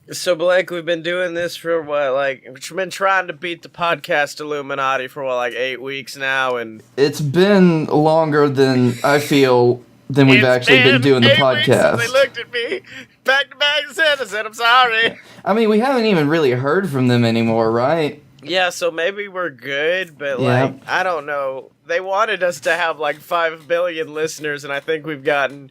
So, Blake, we've been doing this for we've been trying to beat the podcast Illuminati for 8 weeks now, and It's been longer than I feel than we've actually been doing the 8 weeks since they podcast. looked at me back to back and said, I'm sorry. I mean, we haven't even really heard from them anymore, right? Yeah, so maybe we're good, but Yeah. I don't know. They wanted us to have 5 billion listeners, and I think we've gotten.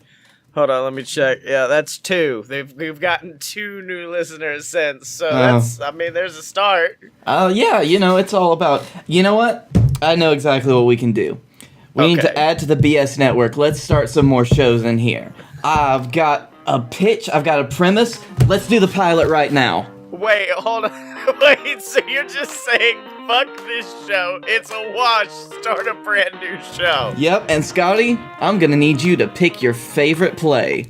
Hold on, let me check. Yeah, that's 2. We've gotten 2 new listeners since, so there's a start. Yeah, it's all about... You know what? I know exactly what we can do. We need to add to the BS network. Let's start some more shows in here. I've got a pitch. I've got a premise. Let's do the pilot right now. Wait, hold on. Wait, so you're just saying, fuck this show, it's a wash, start a brand new show. Yep, and Scottye, I'm gonna need you to pick your favorite play.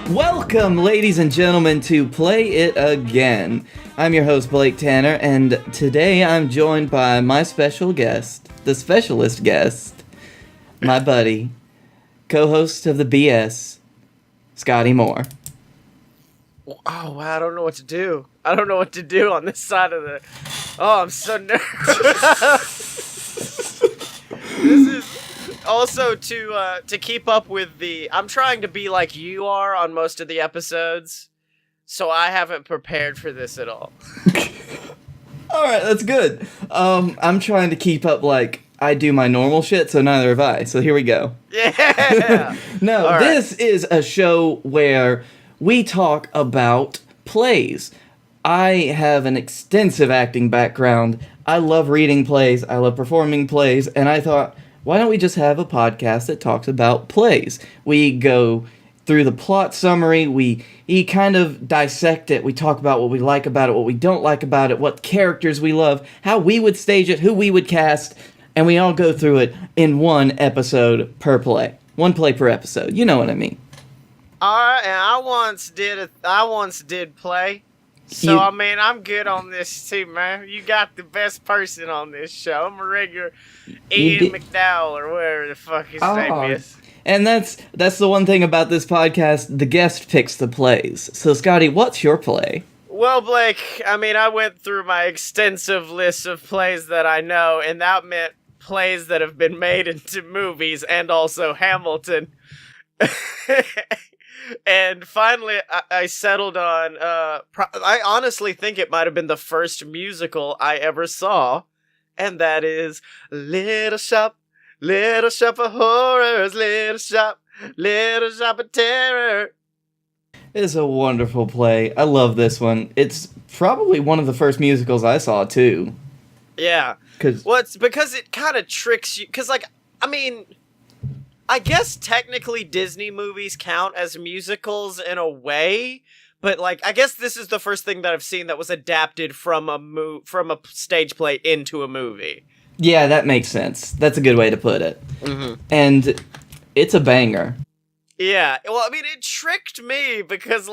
Welcome, ladies and gentlemen, to Play It Again. I'm your host, Blake Tanner, and today I'm joined by my special guest, the specialist guest, my buddy, co-host of the BS, Scottye Moore. Oh, wow, I don't know what to do. I don't know what to do on this side of the... Oh, I'm so nervous. This is also to keep up with the... I'm trying to be like you are on most of the episodes, so I haven't prepared for this at all. Alright, that's good. I'm trying to keep up like I do my normal shit, so neither have I. So here we go. Yeah! No, All this is a show where we talk about plays. I have an extensive acting background. I love reading plays. I love performing plays. And I thought, why don't we just have a podcast that talks about plays? We go through the plot summary. We kind of dissect it. We talk about what we like about it, what we don't like about it, what characters we love, how we would stage it, who we would cast. And we all go through it in one episode per play. One play per episode. You know what I mean. Alright, and I once did play. So, I'm good on this too, man. You got the best person on this show. I'm a regular Ian McDowell or whatever the fuck his name is. And that's the one thing about this podcast. The guest picks the plays. So, Scottye, what's your play? Well, Blake, I went through my extensive list of plays that I know, and that meant plays that have been made into movies and also Hamilton. And finally, I settled on, I honestly think it might have been the first musical I ever saw, and that is Little Shop of Horrors, Little Shop of Terror. It's a wonderful play. I love this one. It's probably one of the first musicals I saw, too. Yeah. Well, it's because it kind of tricks you, because, I guess technically Disney movies count as musicals in a way, but I guess this is the first thing that I've seen that was adapted from a stage play into a movie. Yeah, that makes sense. That's a good way to put it. Mm-hmm. And it's a banger. Yeah, well, it tricked me because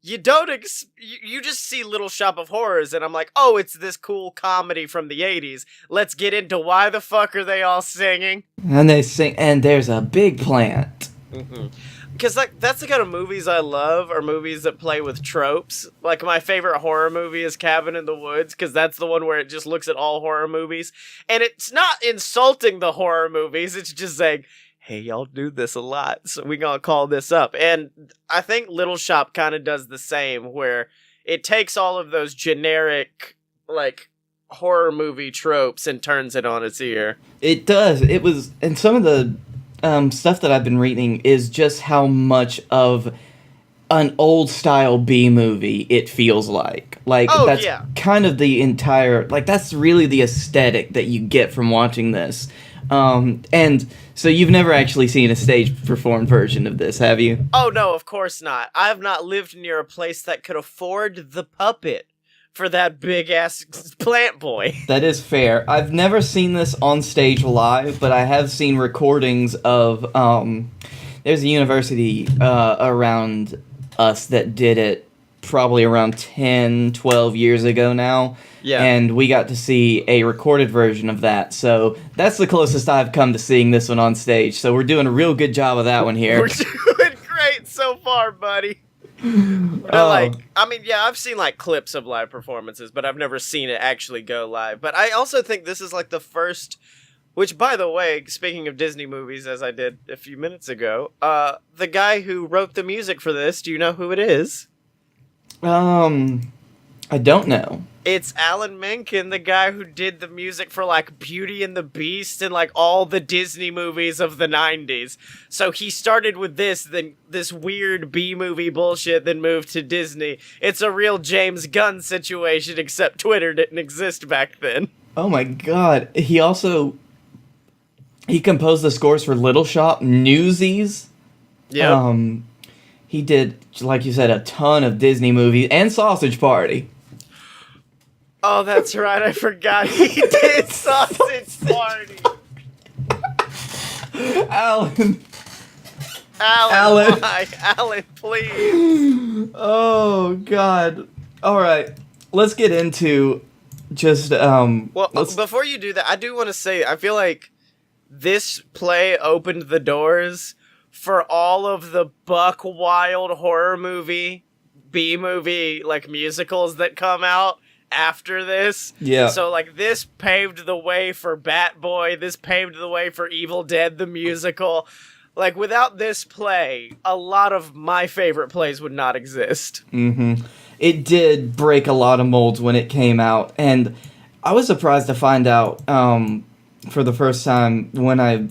you don't you just see Little Shop of Horrors and I'm like, oh, it's this cool comedy from the 80s. Let's get into why the fuck are they all singing? And they sing, and there's a big plant. Mm-hmm. Because that's the kind of movies I love, are movies that play with tropes. My favorite horror movie is Cabin in the Woods, because that's the one where it just looks at all horror movies. And it's not insulting the horror movies, it's just saying, hey, y'all do this a lot, so we gonna call this up. And I think Little Shop kind of does the same, where it takes all of those generic, horror movie tropes and turns it on its ear. It does. It was, and some of the stuff that I've been reading is just how much of an old-style B-movie it feels like. That's kind of the entire, that's really the aesthetic that you get from watching this. And so you've never actually seen a stage-performed version of this, have you? Oh, no, of course not. I have not lived near a place that could afford the puppet for that big-ass plant boy. That is fair. I've never seen this on stage live, but I have seen recordings of, there's a university around us that did it probably around 10, 12 years ago now. Yeah. And we got to see a recorded version of that. So that's the closest I've come to seeing this one on stage. So we're doing a real good job of that one here. We're doing great so far, buddy. But I've seen like clips of live performances, but I've never seen it actually go live. But I also think this is like the first, which by the way, speaking of Disney movies, as I did a few minutes ago, the guy who wrote the music for this, do you know who it is? I don't know. It's Alan Menken, the guy who did the music for, like, Beauty and the Beast and, like, all the Disney movies of the 90s. So he started with then this weird B-movie bullshit, then moved to Disney. It's a real James Gunn situation, except Twitter didn't exist back then. Oh my god. He composed the scores for Little Shop, Newsies. Yeah. He did, like you said, a ton of Disney movies and Sausage Party. Oh, that's right. I forgot he did Sausage Party. Alan. Why? Alan, please. Oh, God. All right. Let's get into just, before you do that, I do want to say, I feel like this play opened the doors for all of the buck wild horror movie, B-movie, like, musicals that come out after this. Yeah. So, like, this paved the way for Batboy. This paved the way for Evil Dead, the musical. Like, without this play, a lot of my favorite plays would not exist. Mm-hmm. It did break a lot of molds when it came out, and I was surprised to find out, for the first time when I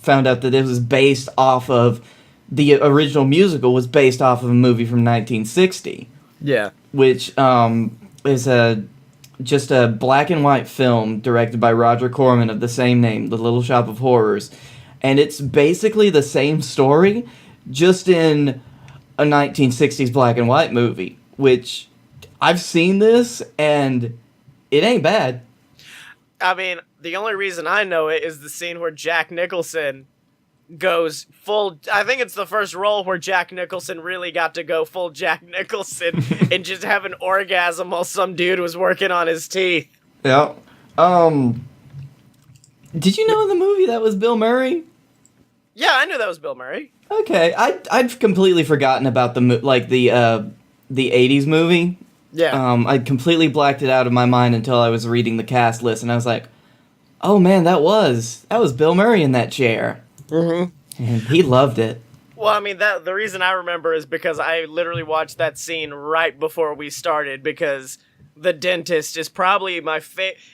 found out that it was based off of the original musical was based off of a movie from 1960. Yeah. Which, is just a black and white film directed by Roger Corman of the same name, The Little Shop of Horrors. And it's basically the same story, just in a 1960s black and white movie, which I've seen this, and it ain't bad. I mean, the only reason I know it is the scene where Jack Nicholson goes full. I think it's the first role where Jack Nicholson really got to go full Jack Nicholson and just have an orgasm while some dude was working on his teeth. Yeah. Did you know in the movie that was Bill Murray? Yeah, I knew that was Bill Murray. Okay, I'd completely forgotten about the 80s movie. Yeah. I'd completely blacked it out of my mind until I was reading the cast list, and I was like, oh man, that was Bill Murray in that chair. Mm-hmm. And he loved it. Well, I mean, the reason I remember is because I literally watched that scene right before we started, because the dentist is probably my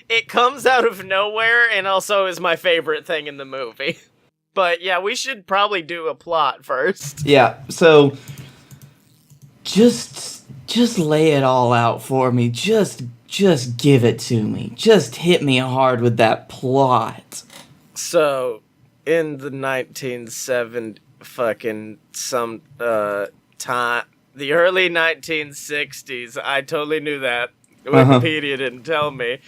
it comes out of nowhere and also is my favorite thing in the movie. But yeah, we should probably do a plot first. Yeah, so just lay it all out for me. Just give it to me. Just hit me hard with that plot. So, in the 1970 fucking time, the early 1960s, I totally knew that. Wikipedia didn't tell me.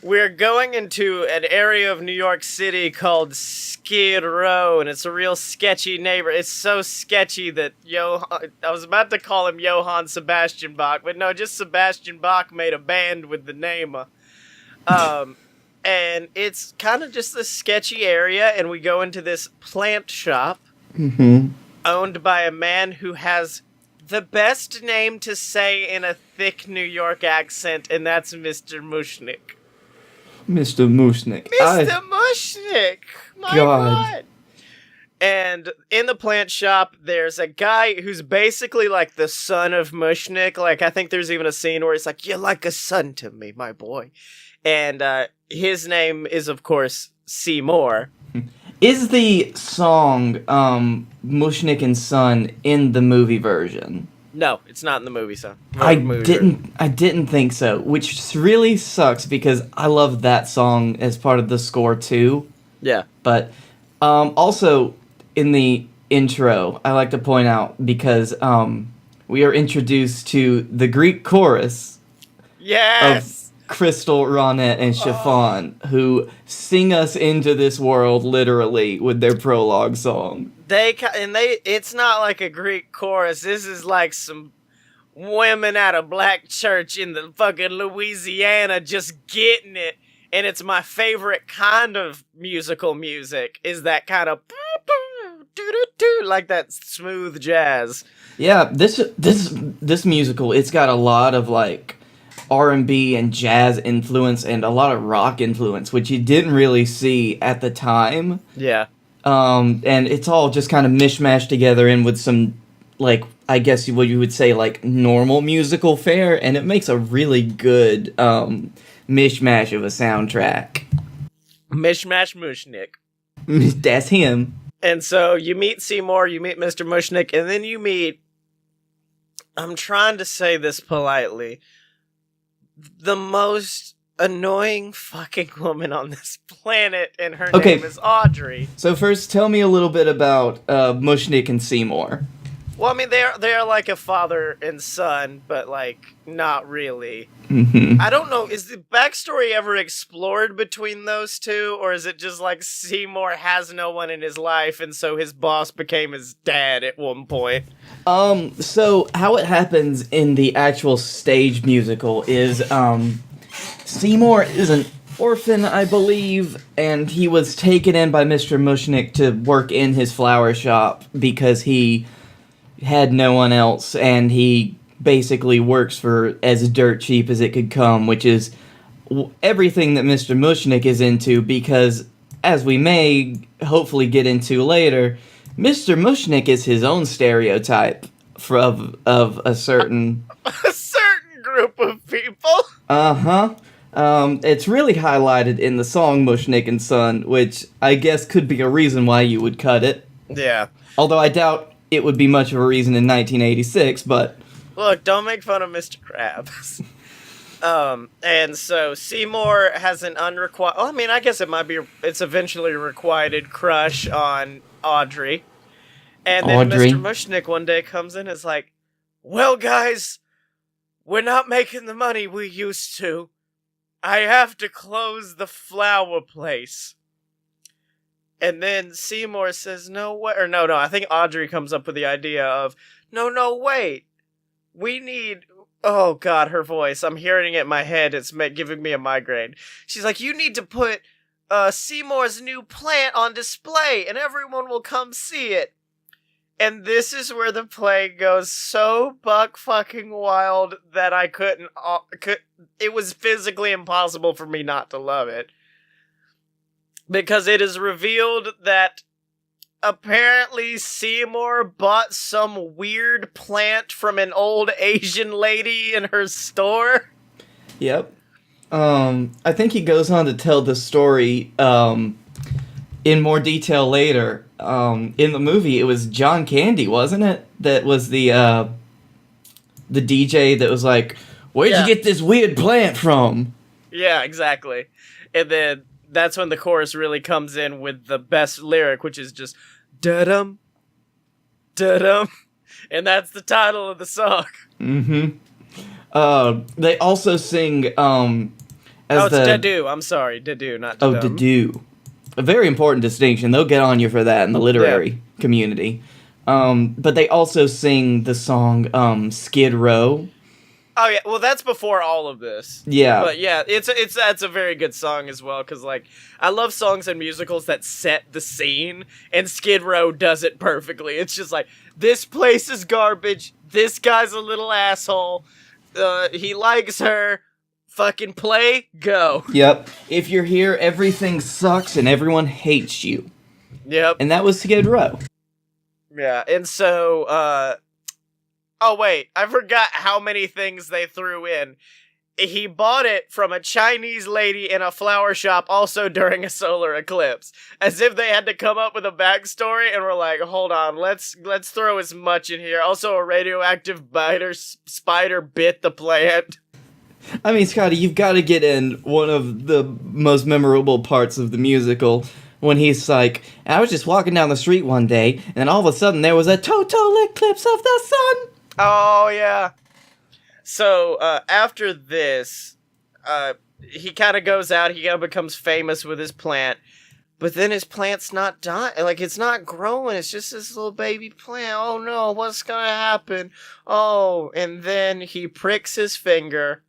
We're going into an area of New York City called Skid Row, and it's a real sketchy neighbor. It's so sketchy that I was about to call him Johann Sebastian Bach, but no, just Sebastian Bach made a band with the name. And it's kind of just this sketchy area, and we go into this plant shop owned by a man who has the best name to say in a thick New York accent, and that's Mr. Mushnick. Mr. Mushnick. Mr. Mushnick! My God! And in the plant shop, there's a guy who's basically like the son of Mushnick. Like, I think there's even a scene where he's like, "You're like a son to me, my boy." And his name is, of course, Seymour. Is the song Mushnick and Son in the movie version? No, it's not in the movie, so. I didn't think so, which really sucks because I love that song as part of the score too. Yeah. But also in the intro, I like to point out because we are introduced to the Greek chorus. Yes. Of Crystal, Ronette, and Chiffon, who sing us into this world literally with their prologue song. It's not like a Greek chorus. This is like some women at a black church in the fucking Louisiana just getting it. And it's my favorite kind of musical music, is that kind of like that smooth jazz. Yeah, this musical, it's got a lot of like R&B and jazz influence and a lot of rock influence, which you didn't really see at the time. Yeah. And it's all just kind of mishmashed together in with some, like, I guess what you would say, like, normal musical fare, and it makes a really good mishmash of a soundtrack. Mishmash Mushnik. That's him. And so you meet Seymour, you meet Mr. Mushnik, and then you meet, I'm trying to say this politely, the most annoying fucking woman on this planet, and her name is Audrey. So first, tell me a little bit about Mushnik and Seymour. Well, I mean, they're like a father and son, but, like, not really. Mm-hmm. I don't know, is the backstory ever explored between those two, or is it just like Seymour has no one in his life, and so his boss became his dad at one point? So how it happens in the actual stage musical is, Seymour is an orphan, I believe, and he was taken in by Mr. Mushnik to work in his flower shop because he had no one else, and he basically works for as dirt cheap as it could come, which is everything that Mr. Mushnik is into, because, as we may hopefully get into later, Mr. Mushnik is his own stereotype of a certain... a certain group of people? Uh-huh. It's really highlighted in the song Mushnik and Son, which I guess could be a reason why you would cut it. Yeah. Although I doubt it would be much of a reason in 1986, but... Look, don't make fun of Mr. Krabs. And so Seymour has an unrequited... Oh, I mean, I guess it might be... It's eventually a requited crush on Audrey. And then Audrey. Mr. Mushnik one day comes in and is like, well, guys, we're not making the money we used to. I have to close the flower place. And then Seymour says, no way. Or no, I think Audrey comes up with the idea of, no, wait. We need... Oh, God, her voice. I'm hearing it in my head. It's giving me a migraine. She's like, you need to put Seymour's new plant on display, and everyone will come see it. And this is where the play goes so buck fucking wild that I couldn't... It was physically impossible for me not to love it. Because it is revealed that apparently Seymour bought some weird plant from an old Asian lady in her store. Yep. I think he goes on to tell the story in more detail later. In the movie, it was John Candy, wasn't it? That was the DJ that was like, where'd you get this weird plant from? Yeah, exactly. And then that's when the chorus really comes in with the best lyric, which is just da-dum, da-dum. And that's the title of the song. Mm-hmm. They also sing, it's da-do. I'm sorry, da-do, not da-dum. Oh, da-do. A very important distinction. They'll get on you for that in the literary community. But they also sing the song, Skid Row. Oh yeah, well that's before all of this. Yeah. But yeah, that's a very good song as well, because like, I love songs and musicals that set the scene, and Skid Row does it perfectly. It's just like, this place is garbage, this guy's a little asshole, he likes her, fucking play, go. Yep. If you're here, everything sucks and everyone hates you. Yep. And that was Skid Row. Yeah, and so, oh wait, I forgot how many things they threw in. He bought it from a Chinese lady in a flower shop also during a solar eclipse. As if they had to come up with a backstory and were like, hold on, let's throw as much in here. Also, a radioactive spider bit the plant. I mean, Scotty, you've got to get in one of the most memorable parts of the musical, when he's like, I was just walking down the street one day, and then all of a sudden there was a total eclipse of the sun. Oh, yeah. So, after this, he kind of goes out, he kind of becomes famous with his plant, But then his plant's not dying. Like, it's not growing. It's just this little baby plant. Oh no, what's gonna happen? Oh, and then he pricks his finger.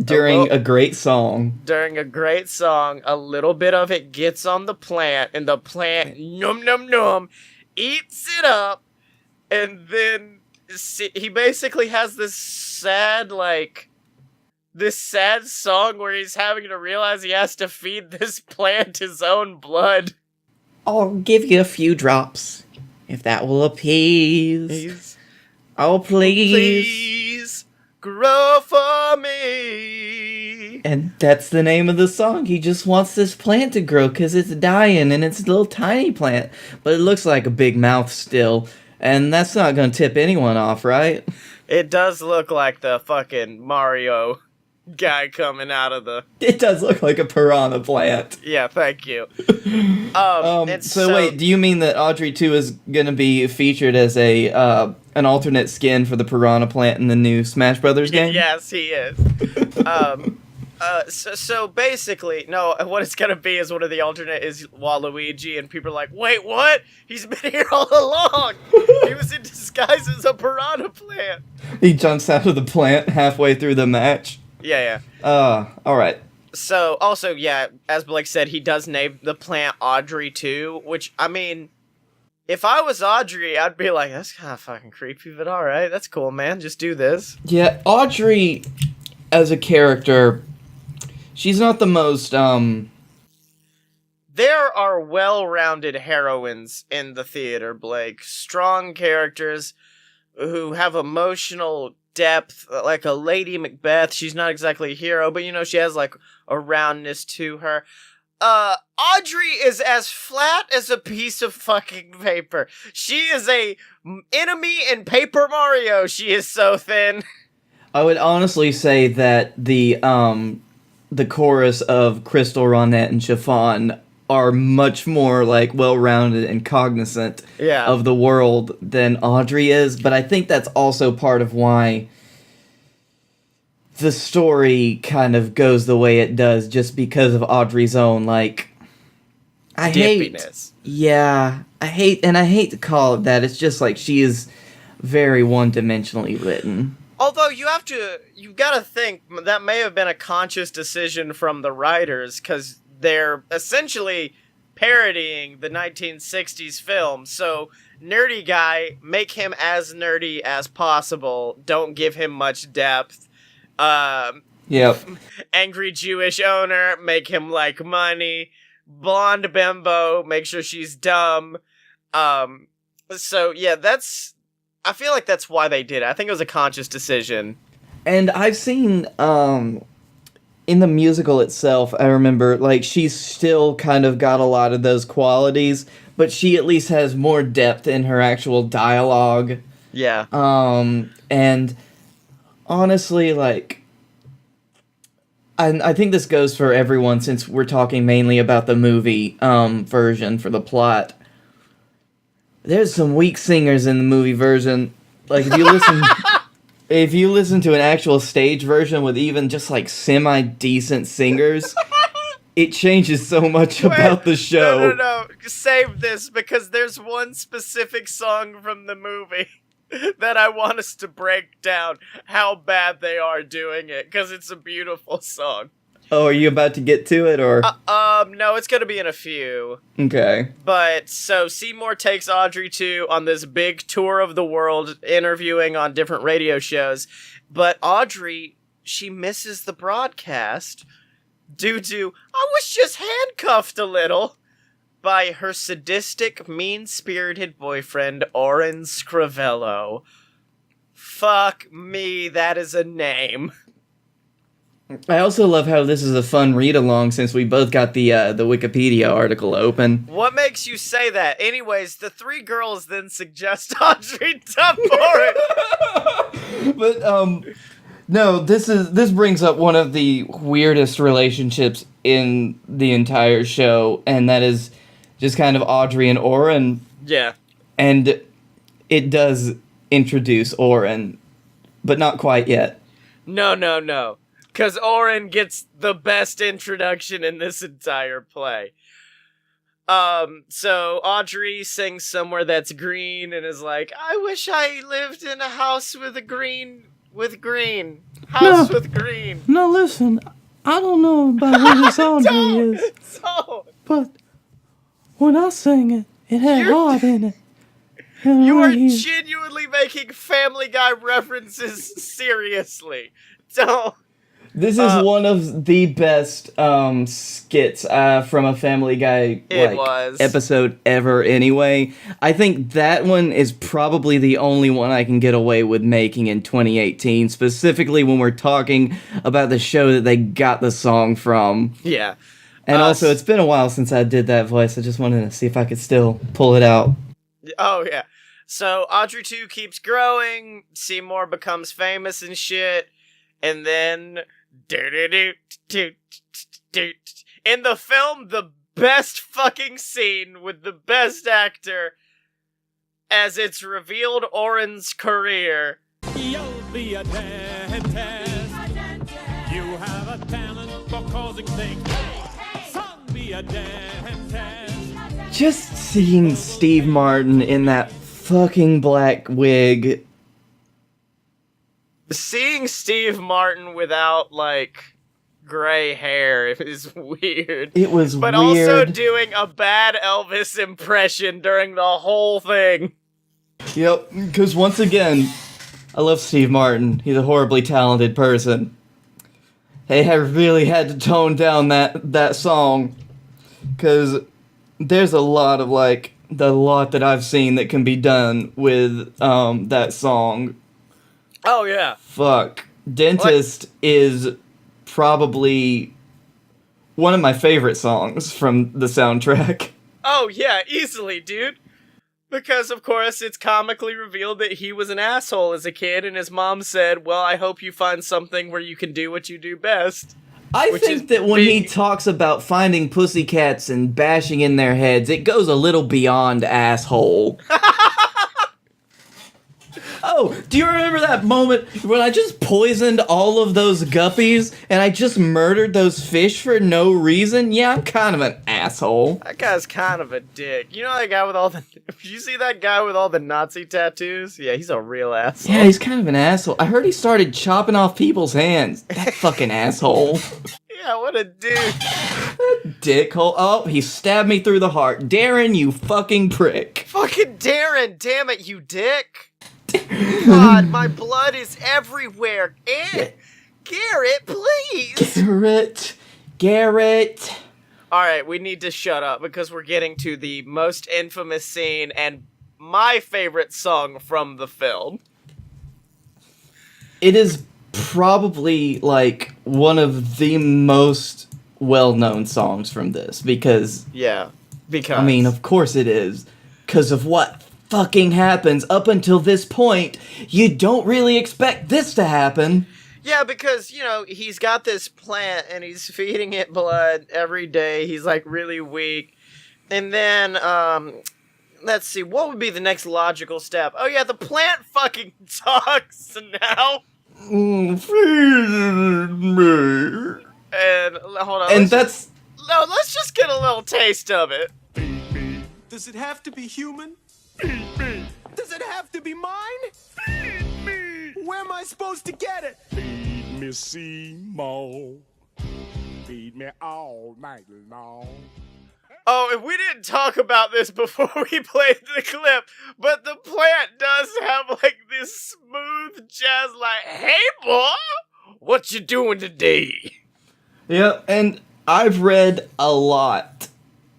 During a great song. During a great song, a little bit of it gets on the plant, and the plant, num num num, eats it up, and then he basically has this sad song where he's having to realize he has to feed this plant his own blood. I'll give you a few drops, if that will appease. Oh, please grow for me. And that's the name of the song. He just wants this plant to grow because it's dying, and it's a little tiny plant, but it looks like a big mouth still, and that's not going to tip anyone off, right? It does look like the fucking Mario guy coming out of the... It does look like a piranha plant. Yeah, thank you. So wait, do you mean that Audrey 2 is going to be featured as an alternate skin for the piranha plant in the new Smash Brothers game? Yes, he is. So basically, no, what it's going to be is one of the alternate is Waluigi, and people are like, wait, what? He's been here all along! He was in disguise as a piranha plant! He jumps out of the plant halfway through the match. Yeah. Alright. So, also, yeah, as Blake said, he does name the plant Audrey 2, which, I mean, if I was Audrey, I'd be like, that's kind of fucking creepy, but alright, that's cool, man, just do this. Yeah, Audrey, as a character, she's not the most, There are well-rounded heroines in the theater, Blake. Strong characters who have emotional depth, like a Lady Macbeth. She's not exactly a hero, but she has like a roundness to her. Audrey is as flat as a piece of fucking paper. She is a enemy in Paper Mario. She is so thin. I would honestly say that the chorus of Crystal, Ronette, and Chiffon are much more like well-rounded and cognizant of the world than Audrey is, but I think that's also part of why the story kind of goes the way it does, just because of Audrey's own dippiness. I hate to call it that. It's just like she is very one-dimensionally written. Although you've got to think that may have been a conscious decision from the writers, because they're essentially parodying the 1960s film. So, nerdy guy, make him as nerdy as possible. Don't give him much depth. Yep. Angry Jewish owner, make him like money. Blonde bimbo, make sure she's dumb. So, yeah, I feel like that's why they did it. I think it was a conscious decision. And I've seen, in the musical itself, I remember, she's still kind of got a lot of those qualities, but she at least has more depth in her actual dialogue. Yeah. And honestly, I think this goes for everyone, since we're talking mainly about the movie, version for the plot. There's some weak singers in the movie version. Like, if you listen to an actual stage version with even just semi-decent singers, it changes so much about the show. No. Save this, because there's one specific song from the movie that I want us to break down how bad they are doing it, because it's a beautiful song. Oh, are you about to get to it, or? No, it's gonna be in a few. Okay. But, so, Seymour takes Audrey 2 on this big tour of the world, interviewing on different radio shows, but Audrey, she misses the broadcast due to, I was just handcuffed a little, by her sadistic, mean-spirited boyfriend, Oren Scrivello. Fuck me, that is a name. I also love how this is a fun read-along, since we both got the Wikipedia article open. What makes you say that? Anyways, the three girls then suggest Audrey dump Oren. But, no, this brings up one of the weirdest relationships in the entire show, and that is just kind of Audrey and Oren. Yeah. And it does introduce Oren, but not quite yet. No. Because Oren gets the best introduction in this entire play. So Audrey sings Somewhere That's Green and is like, I wish I lived in a house with green. House No. with green. No, listen, I don't know about who this Audrey is, So, but when I sang it, it had You're- heart in it. And you right are here- genuinely making Family Guy references seriously. Don't. This is one of the best skits from a Family Guy It was. episode ever anyway. I think that one is probably the only one I can get away with making in 2018, specifically when we're talking about the show that they got the song from. Yeah. And also, it's been a while since I did that voice. I just wanted to see if I could still pull it out. Oh, yeah. So Audrey 2 keeps growing, Seymour becomes famous and shit, and then... In the film, the best fucking scene with the best actor, as it's revealed Oren's career. You'll be a dentist. You have a talent for causing things. Son, be a dentist. Just seeing Steve Martin in that fucking black wig. Seeing Steve Martin without, like, gray hair is weird. It was But weird. also doing a bad Elvis impression during the whole thing. Yep, because once again, I love Steve Martin. He's a horribly talented person. They have really had to tone down that song, because there's a lot of, the lot that I've seen that can be done with that song. Oh, yeah. Fuck. Dentist is probably one of my favorite songs from the soundtrack. Oh, yeah, easily, dude. Because, of course, it's comically revealed that he was an asshole as a kid, and his mom said, well, I hope you find something where you can do what you do best. I Which is think that when he being- talks about finding pussycats and bashing in their heads, it goes a little beyond asshole. Oh, do you remember that moment when I just poisoned all of those guppies and I just murdered those fish for no reason? Yeah, I'm kind of an asshole. That guy's kind of a dick. You know that guy with all the... You see that guy with all the Nazi tattoos? Yeah, he's a real asshole. Yeah, he's kind of an asshole. I heard he started chopping off people's hands. That fucking asshole. Yeah, what a dude. Dickhole. Oh, he stabbed me through the heart. Darren, you fucking prick. Fucking Darren, damn it, you dick. God, my blood is everywhere. Garrett, please. Garrett. Alright, we need to shut up because we're getting to the most infamous scene and my favorite song from the film. It is probably, one of the most well-known songs from this, because... Yeah, because... I mean, of course it is. Because of what fucking happens up until this point, you don't really expect this to happen. Yeah, because, he's got this plant and he's feeding it blood every day. He's, really weak. And then, let's see, what would be the next logical step? Oh, yeah, the plant fucking talks now. And, hold on. And that's... No, let's just get a little taste of it. Does it have to be human? Does it have to be mine? Where am I supposed to get it? Feed me, Seymour. Feed me all night long. Oh, and we didn't talk about this before we played the clip, but the plant does have, this smooth jazz, hey, boy, what you doing today? Yeah, and I've read a lot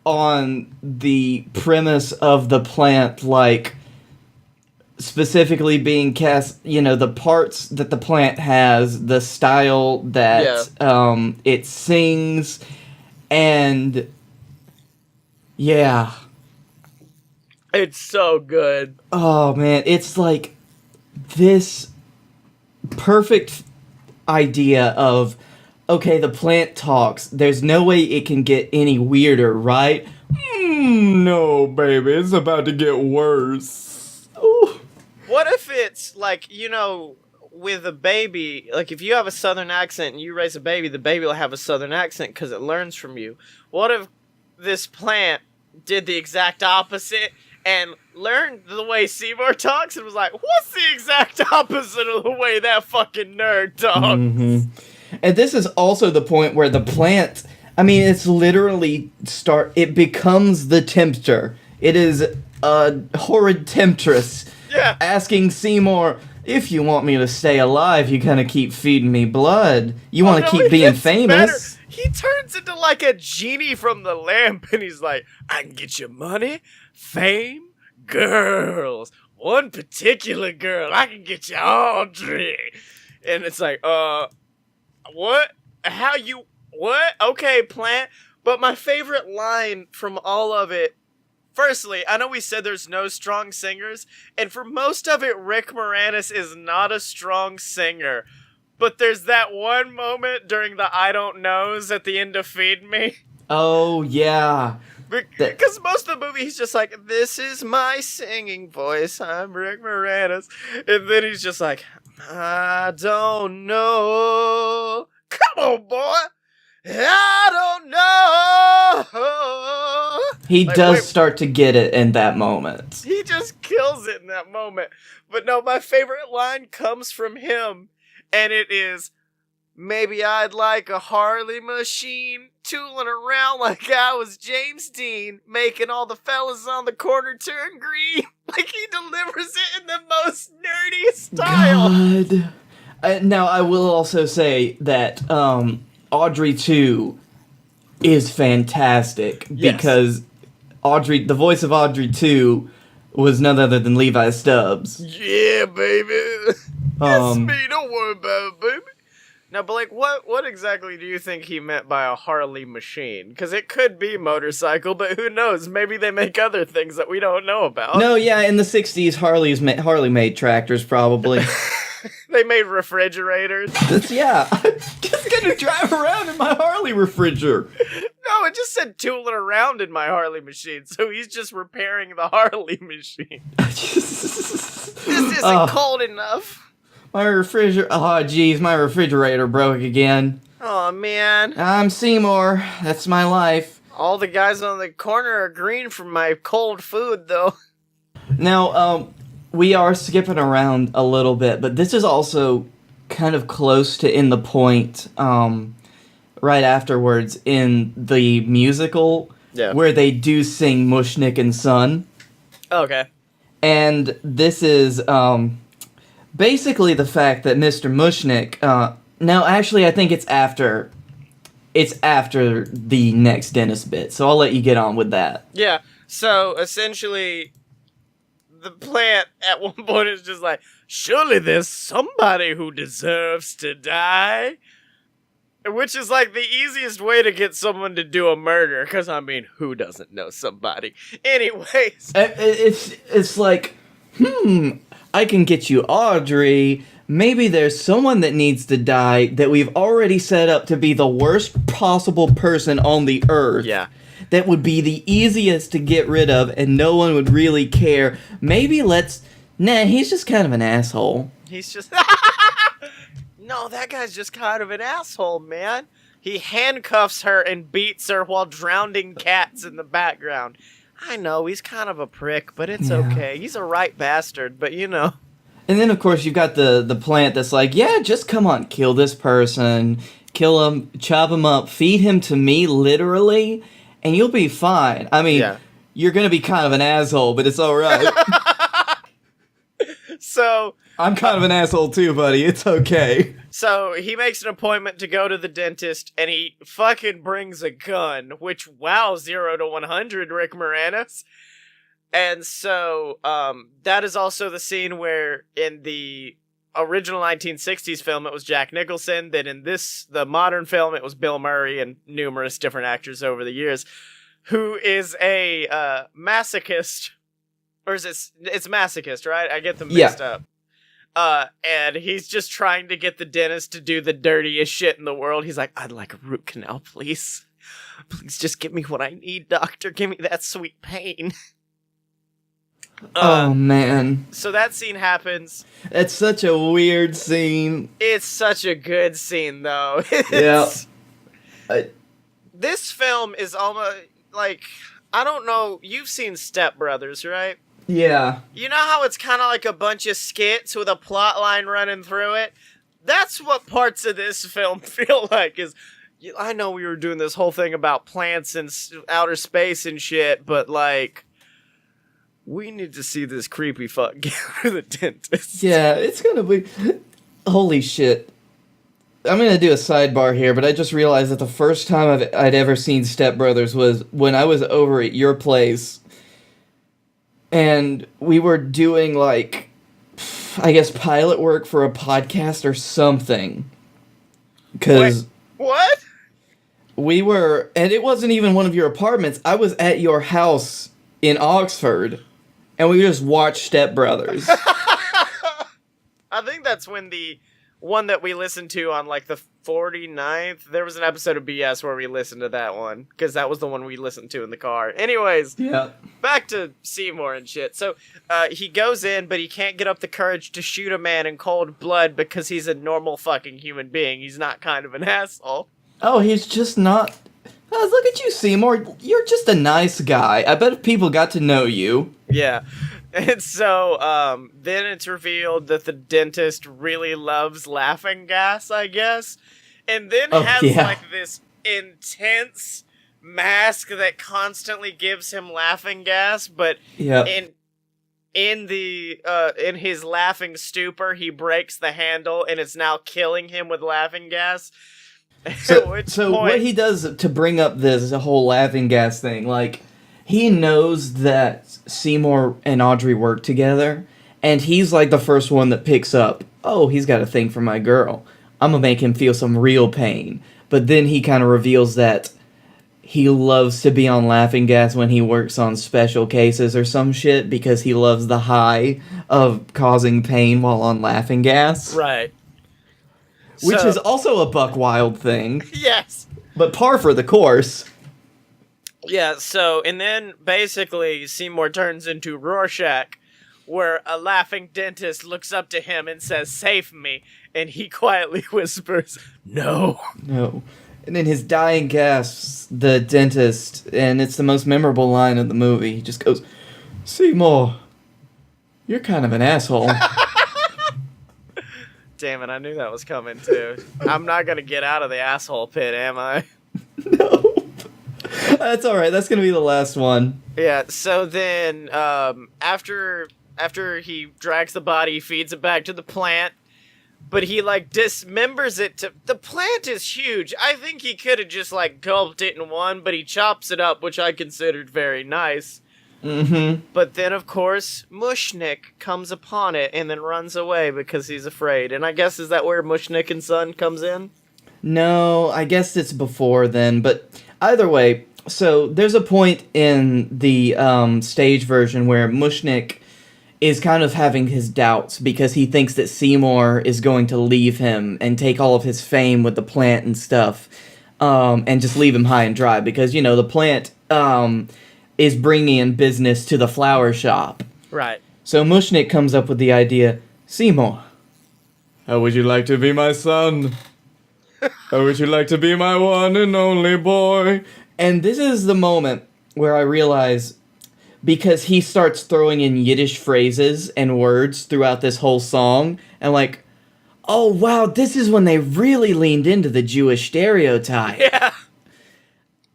on the premise of the plant, specifically being cast, the parts that the plant has, the style that it sings, and yeah. It's so good. Oh man, it's this perfect idea of, okay, the plant talks. There's no way it can get any weirder, right? No, baby, it's about to get worse. Ooh. What if it's, with a baby, if you have a southern accent and you raise a baby, the baby will have a southern accent because it learns from you. What if this plant did the exact opposite and learned the way Seymour talks and was like, what's the exact opposite of the way that fucking nerd talks? Mm-hmm. And this is also the point where the plant, I mean, it's literally it becomes the tempter. It is a horrid temptress asking Seymour, if you want me to stay alive, you gotta keep feeding me blood. You want to keep being famous. Better. He turns into like a genie from the lamp, and he's like, I can get you money, fame, girls. One particular girl, I can get you Audrey. And it's like, what? How you, what? Okay, plant. But my favorite line from all of it, firstly, I know we said there's no strong singers, and for most of it, Rick Moranis is not a strong singer. But there's that one moment during the I Don't Knows at the end of Feed Me. Oh, yeah. Because most of the movie, he's just like, this is my singing voice, I'm Rick Moranis. And then he's just like, I don't know. Come on, boy. I don't know. He does start to get it in that moment. He just kills it in that moment. But no, my favorite line comes from him, and it is, maybe I'd like a Harley machine, tooling around like I was James Dean, making all the fellas on the corner turn green. Like, he delivers it in the most nerdy style. God. Now, I will also say that Audrey 2 is fantastic, because the voice of Audrey 2 was none other than Levi Stubbs. Yeah, baby. It's me, don't worry about it, baby. Now, but like, what exactly do you think he meant by a Harley machine? Because it could be motorcycle, but who knows? Maybe they make other things that we don't know about. No, yeah, in the 60s, Harley made tractors, probably. They made refrigerators. Yeah, I'm just gonna drive around in my Harley refrigerator. No, it just said tooling around in my Harley machine, so he's just repairing the Harley machine. This isn't cold enough. My refrigerator. Oh, jeez, my refrigerator broke again. Oh, man. I'm Seymour. That's my life. All the guys on the corner are green from my cold food, though. Now, we are skipping around a little bit, but this is also kind of close to in the point, right afterwards in the musical, where they do sing Mushnik and Son. Okay. And this is, basically the fact that Mr. Mushnik, now actually I think it's after the next dentist bit, so I'll let you get on with that. Yeah, so essentially, the plant at one point is just like, surely there's somebody who deserves to die? Which is like the easiest way to get someone to do a murder, because I mean, who doesn't know somebody? Anyways. It's like, I can get you Audrey. Maybe there's someone that needs to die that we've already set up to be the worst possible person on the earth. Yeah. That would be the easiest to get rid of and no one would really care. Maybe he's just kind of an asshole. He's just... No, that guy's just kind of an asshole, man. He handcuffs her and beats her while drowning cats in the background. I know, he's kind of a prick, but it's okay. He's a right bastard, but you know. And then, of course, you've got the plant that's like, yeah, just come on, kill this person, kill him, chop him up, feed him to me, literally, and you'll be fine. I mean, you're going to be kind of an asshole, but it's all right. So... I'm kind of an asshole too, buddy. It's okay. So he makes an appointment to go to the dentist, and he fucking brings a gun, which, wow, 0 to 100, Rick Moranis. And so that is also the scene where in the original 1960s film, it was Jack Nicholson. Then in the modern film, it was Bill Murray and numerous different actors over the years, who is a masochist. Or is it's masochist, right? I get them mixed up. And he's just trying to get the dentist to do the dirtiest shit in the world. He's like, I'd like a root canal, please. Please just give me what I need, doctor. Give me that sweet pain. Oh, man. So that scene happens. It's such a weird scene. It's such a good scene, though. Yeah. This film is almost like... I don't know. You've seen Step Brothers, right? Yeah. You know how it's kind of like a bunch of skits with a plot line running through it? That's what parts of this film feel like. I know we were doing this whole thing about plants and outer space and shit, but like, we need to see this creepy fuck get to the dentist. Yeah, it's gonna be... Holy shit. I'm gonna do a sidebar here, but I just realized that the first time I'd ever seen Step Brothers was when I was over at your place, and we were doing, like, I guess pilot work for a podcast or something. Because... What? We were... And it wasn't even one of your apartments. I was at your house in Oxford, and we just watched Step Brothers. I think that's when the one that we listened to on, like, the 49th, there was an episode of BS where we listened to that one, because that was the one we listened to in the car. Anyways, Yeah. back to Seymour and shit. So, he goes in, but he can't get up the courage to shoot a man in cold blood because he's a normal fucking human being. He's not kind of an asshole. Oh, he's just not... look at you, Seymour. You're just a nice guy. I bet if people got to know you... Yeah. And so, then it's revealed that the dentist really loves laughing gas, I guess. And then has, like, this intense mask that constantly gives him laughing gas, but in his laughing stupor, he breaks the handle, and it's now killing him with laughing gas. So what he does to bring up this whole laughing gas thing, like, he knows that Seymour and Audrey work together, and he's like the first one that picks up, oh, he's got a thing for my girl. I'm gonna make him feel some real pain. But then he kind of reveals that he loves to be on laughing gas when he works on special cases or some shit because he loves the high of causing pain while on laughing gas. Right. Which is also a Buck Wild thing. Yes. But par for the course. Yeah, so, and then basically Seymour turns into Rorschach, where a laughing dentist looks up to him and says, "Save me," and he quietly whispers, "No." No. And in his dying gasps, the dentist, and it's the most memorable line of the movie, he just goes, "Seymour, you're kind of an asshole." Damn it, I knew that was coming too. I'm not gonna get out of the asshole pit, am I? No. That's alright, that's gonna be the last one. Yeah, so then, after he drags the body, he feeds it back to the plant, but he, like, dismembers it to... The plant is huge. I think he could have just, like, gulped it in one, but he chops it up, which I considered very nice. Mm-hmm. But then, of course, Mushnik comes upon it and then runs away because he's afraid. And I guess, is that where Mushnik and Son comes in? No, I guess it's before then, but either way, so there's a point in the stage version where Mushnik is kind of having his doubts because he thinks that Seymour is going to leave him and take all of his fame with the plant and stuff, and just leave him high and dry because, you know, the plant is bringing in business to the flower shop. Right. So Mushnik comes up with the idea, "Seymour, how would you like to be my son? How would you like to be my one and only boy?" And this is the moment where I realize, because he starts throwing in Yiddish phrases and words throughout this whole song, and like, oh wow, this is when they really leaned into the Jewish stereotype. Yeah.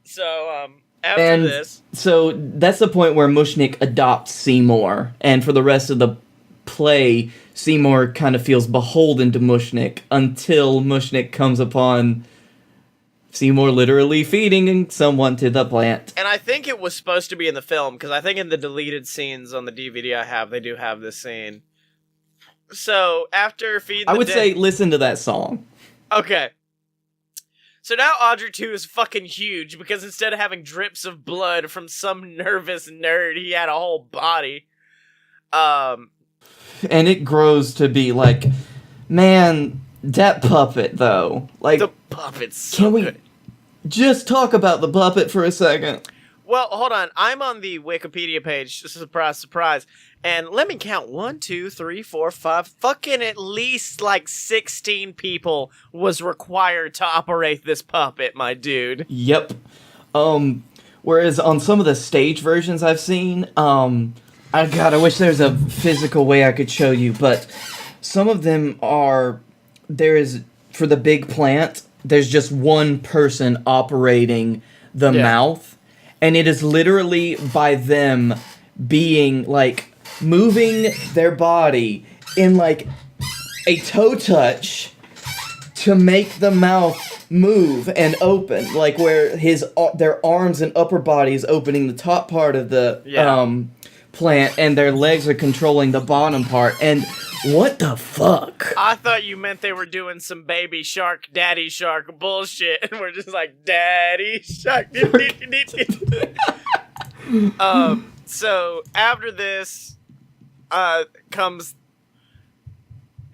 So, after this... So that's the point where Mushnik adopts Seymour, and for the rest of the play, Seymour kind of feels beholden to Mushnik until Mushnik comes upon Seymour literally feeding someone to the plant. And I think it was supposed to be in the film, because I think in the deleted scenes on the DVD I have, they do have this scene. So, after feeding the I would say listen to that song. Okay. So now Audrey 2 is fucking huge, because instead of having drips of blood from some nervous nerd, he had a whole body. And it grows to be like, man, that puppet, though. Like, the puppet's so can we good. just talk about the puppet for a second? Well, hold on. I'm on the Wikipedia page. Surprise, surprise. And let me count. 1, 2, 3, 4, 5. Fucking at least like 16 people was required to operate this puppet, my dude. Yep. Whereas on some of the stage versions I've seen, I wish there's a physical way I could show you, but some of them for the big plant, there's just one person operating the mouth, and it is literally by them being, like, moving their body in, like, a toe touch to make the mouth move and open, like where their arms and upper body is opening the top part of the plant, and their legs are controlling the bottom part. And what the fuck? I thought you meant they were doing some baby shark, daddy shark bullshit, and we're just like, daddy shark. So after this, comes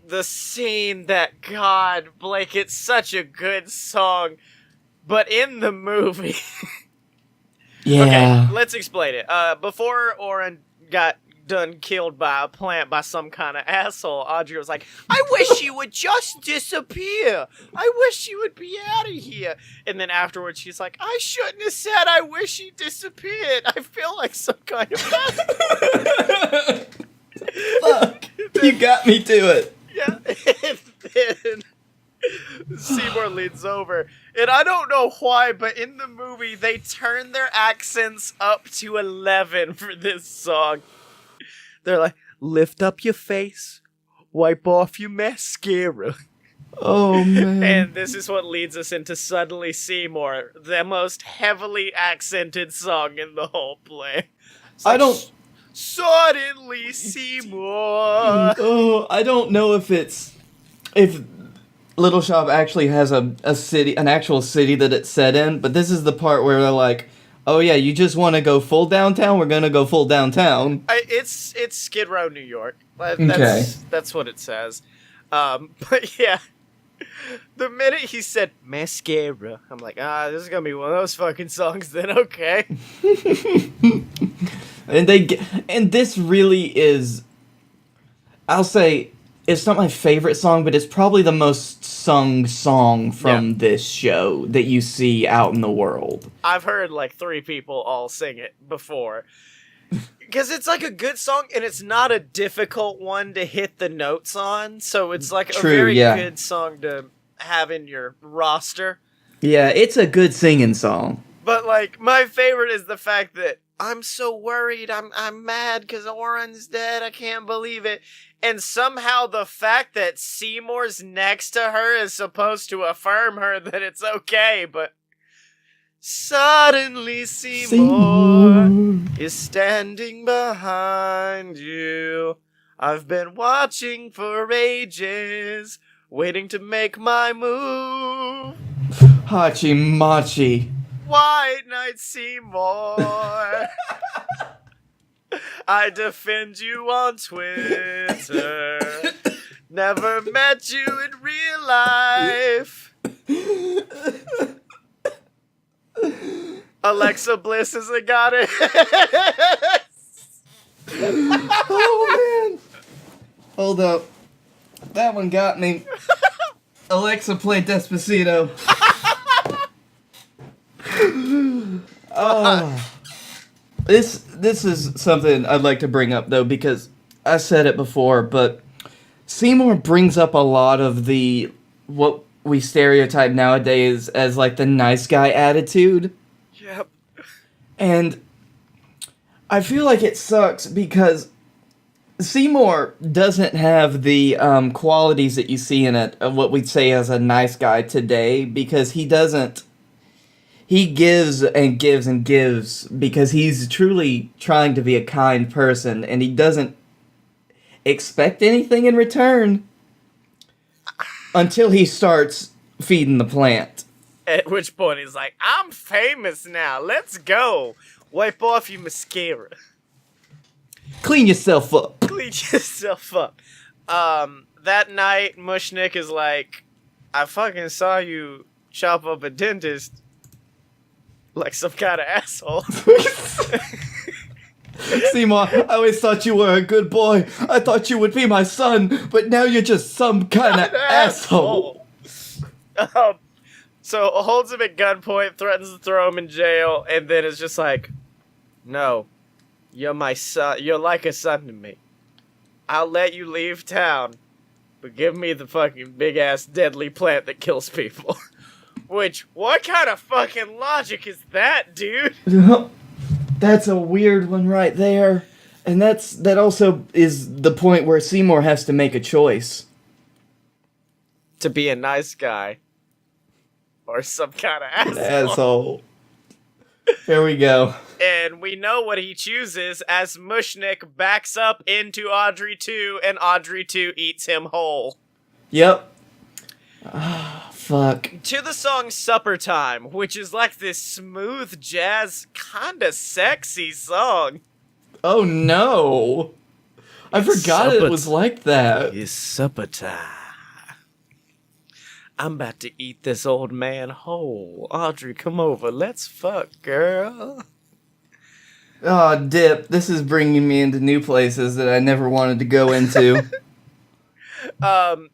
the scene that, God, Blake, it's such a good song, but in the movie... Yeah. Okay, let's explain it. Before Oren got done killed by a plant by some kind of asshole, Audrey was like, I wish she would just disappear. I wish she would be out of here. And then afterwards she's like, I shouldn't have said I wish she disappeared. I feel like some kind of asshole. Fuck. You got me to it. Yeah, and then Seymour leans over, and I don't know why, but in the movie, they turn their accents up to 11 for this song. They're like, lift up your face, wipe off your mascara. Oh, man. And this is what leads us into Suddenly Seymour, the most heavily accented song in the whole play. Suddenly Seymour. Oh, I don't know if Little Shop actually has an actual city that it's set in, but this is the part where they're like, oh yeah, you just want to go full downtown? We're gonna go full downtown. It's Skid Row, New York. That's what it says. But yeah, the minute he said mascara, I'm like, this is gonna be one of those fucking songs then, okay. And this really is, I'll say, it's not my favorite song, but it's probably the most sung song from this show that you see out in the world. I've heard like 3 people all sing it before. Because it's like a good song, and it's not a difficult one to hit the notes on, so it's like a very good song to have in your roster. Yeah, it's a good singing song. But like, my favorite is the fact that I'm so worried, I'm mad because Oren's dead, I can't believe it. And somehow the fact that Seymour's next to her is supposed to affirm her that it's okay, but suddenly Seymour is standing behind you. I've been watching for ages, waiting to make my move. Hachi Machi. White Knight Seymour. I defend you on Twitter. Never met you in real life. Alexa Bliss is a goddess. Oh man. Hold up. That one got me. Alexa played Despacito. Oh. This is something I'd like to bring up though, because I said it before, but Seymour brings up a lot of what we stereotype nowadays as like the nice guy attitude. Yep. And I feel like it sucks because Seymour doesn't have the qualities that you see in what we'd say as a nice guy today, because he doesn't. He gives and gives and gives because he's truly trying to be a kind person, and he doesn't expect anything in return until he starts feeding the plant. At which point he's like, I'm famous now, let's go. Wipe off your mascara. Clean yourself up. Clean yourself up. That night, Mushnik is like, I fucking saw you chop up a dentist like some kind of asshole. Seymour, I always thought you were a good boy. I thought you would be my son, but now you're just some kind of asshole. So holds him at gunpoint, threatens to throw him in jail, and then is just like, "No, you're my son. You're like a son to me. I'll let you leave town, but give me the fucking big-ass deadly plant that kills people." Which, what kind of fucking logic is that, dude? That's a weird one right there. And that also is the point where Seymour has to make a choice. To be a nice guy. Or some kind of asshole. Asshole. Here we go. And we know what he chooses as Mushnik backs up into Audrey 2 and Audrey 2 eats him whole. Yep. Ah, fuck. To the song Supper Time, which is like this smooth jazz, kinda sexy song. Oh no. I forgot it was like that. It's supper time. I'm about to eat this old man whole. Audrey, come over. Let's fuck, girl. Oh, Dip, this is bringing me into new places that I never wanted to go into.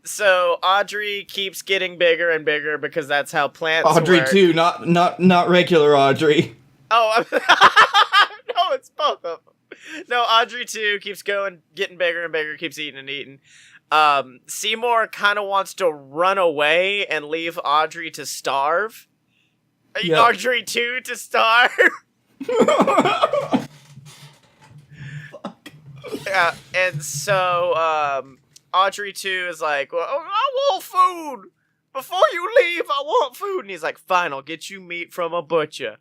So Audrey keeps getting bigger and bigger because that's how plants Audrey work. 2, not regular Audrey. Oh, no, it's both of them. No, Audrey 2 keeps getting bigger and bigger, keeps eating and eating. Seymour kind of wants to run away and leave Audrey to starve. Yep. Audrey 2 to starve. Yeah, and so, Audrey 2 is like, well, I want food! Before you leave, I want food! And he's like, fine, I'll get you meat from a butcher.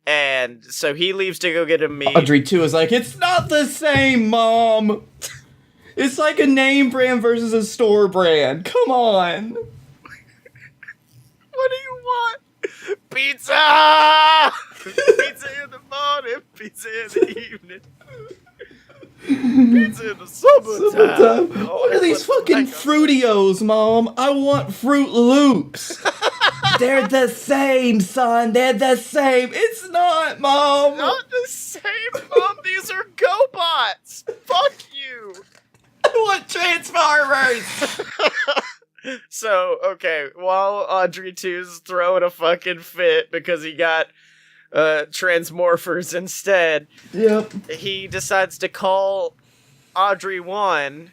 And so he leaves to go get him meat. Audrey 2 is like, it's not the same, Mom! It's like a name brand versus a store brand. Come on! What do you want? Pizza! Pizza in the morning, pizza in the evening. Pizza in the summertime. Oh, What are these fucking Fruitios, Mom? I want Fruit Loops. They're the same, son. They're the same. It's not, Mom. Not the same, Mom. These are GoBots. Fuck you. I want Transformers. So, okay, while Audrey 2's throwing a fucking fit because he got Transmorphers instead, Yep. he decides to call Audrey 1,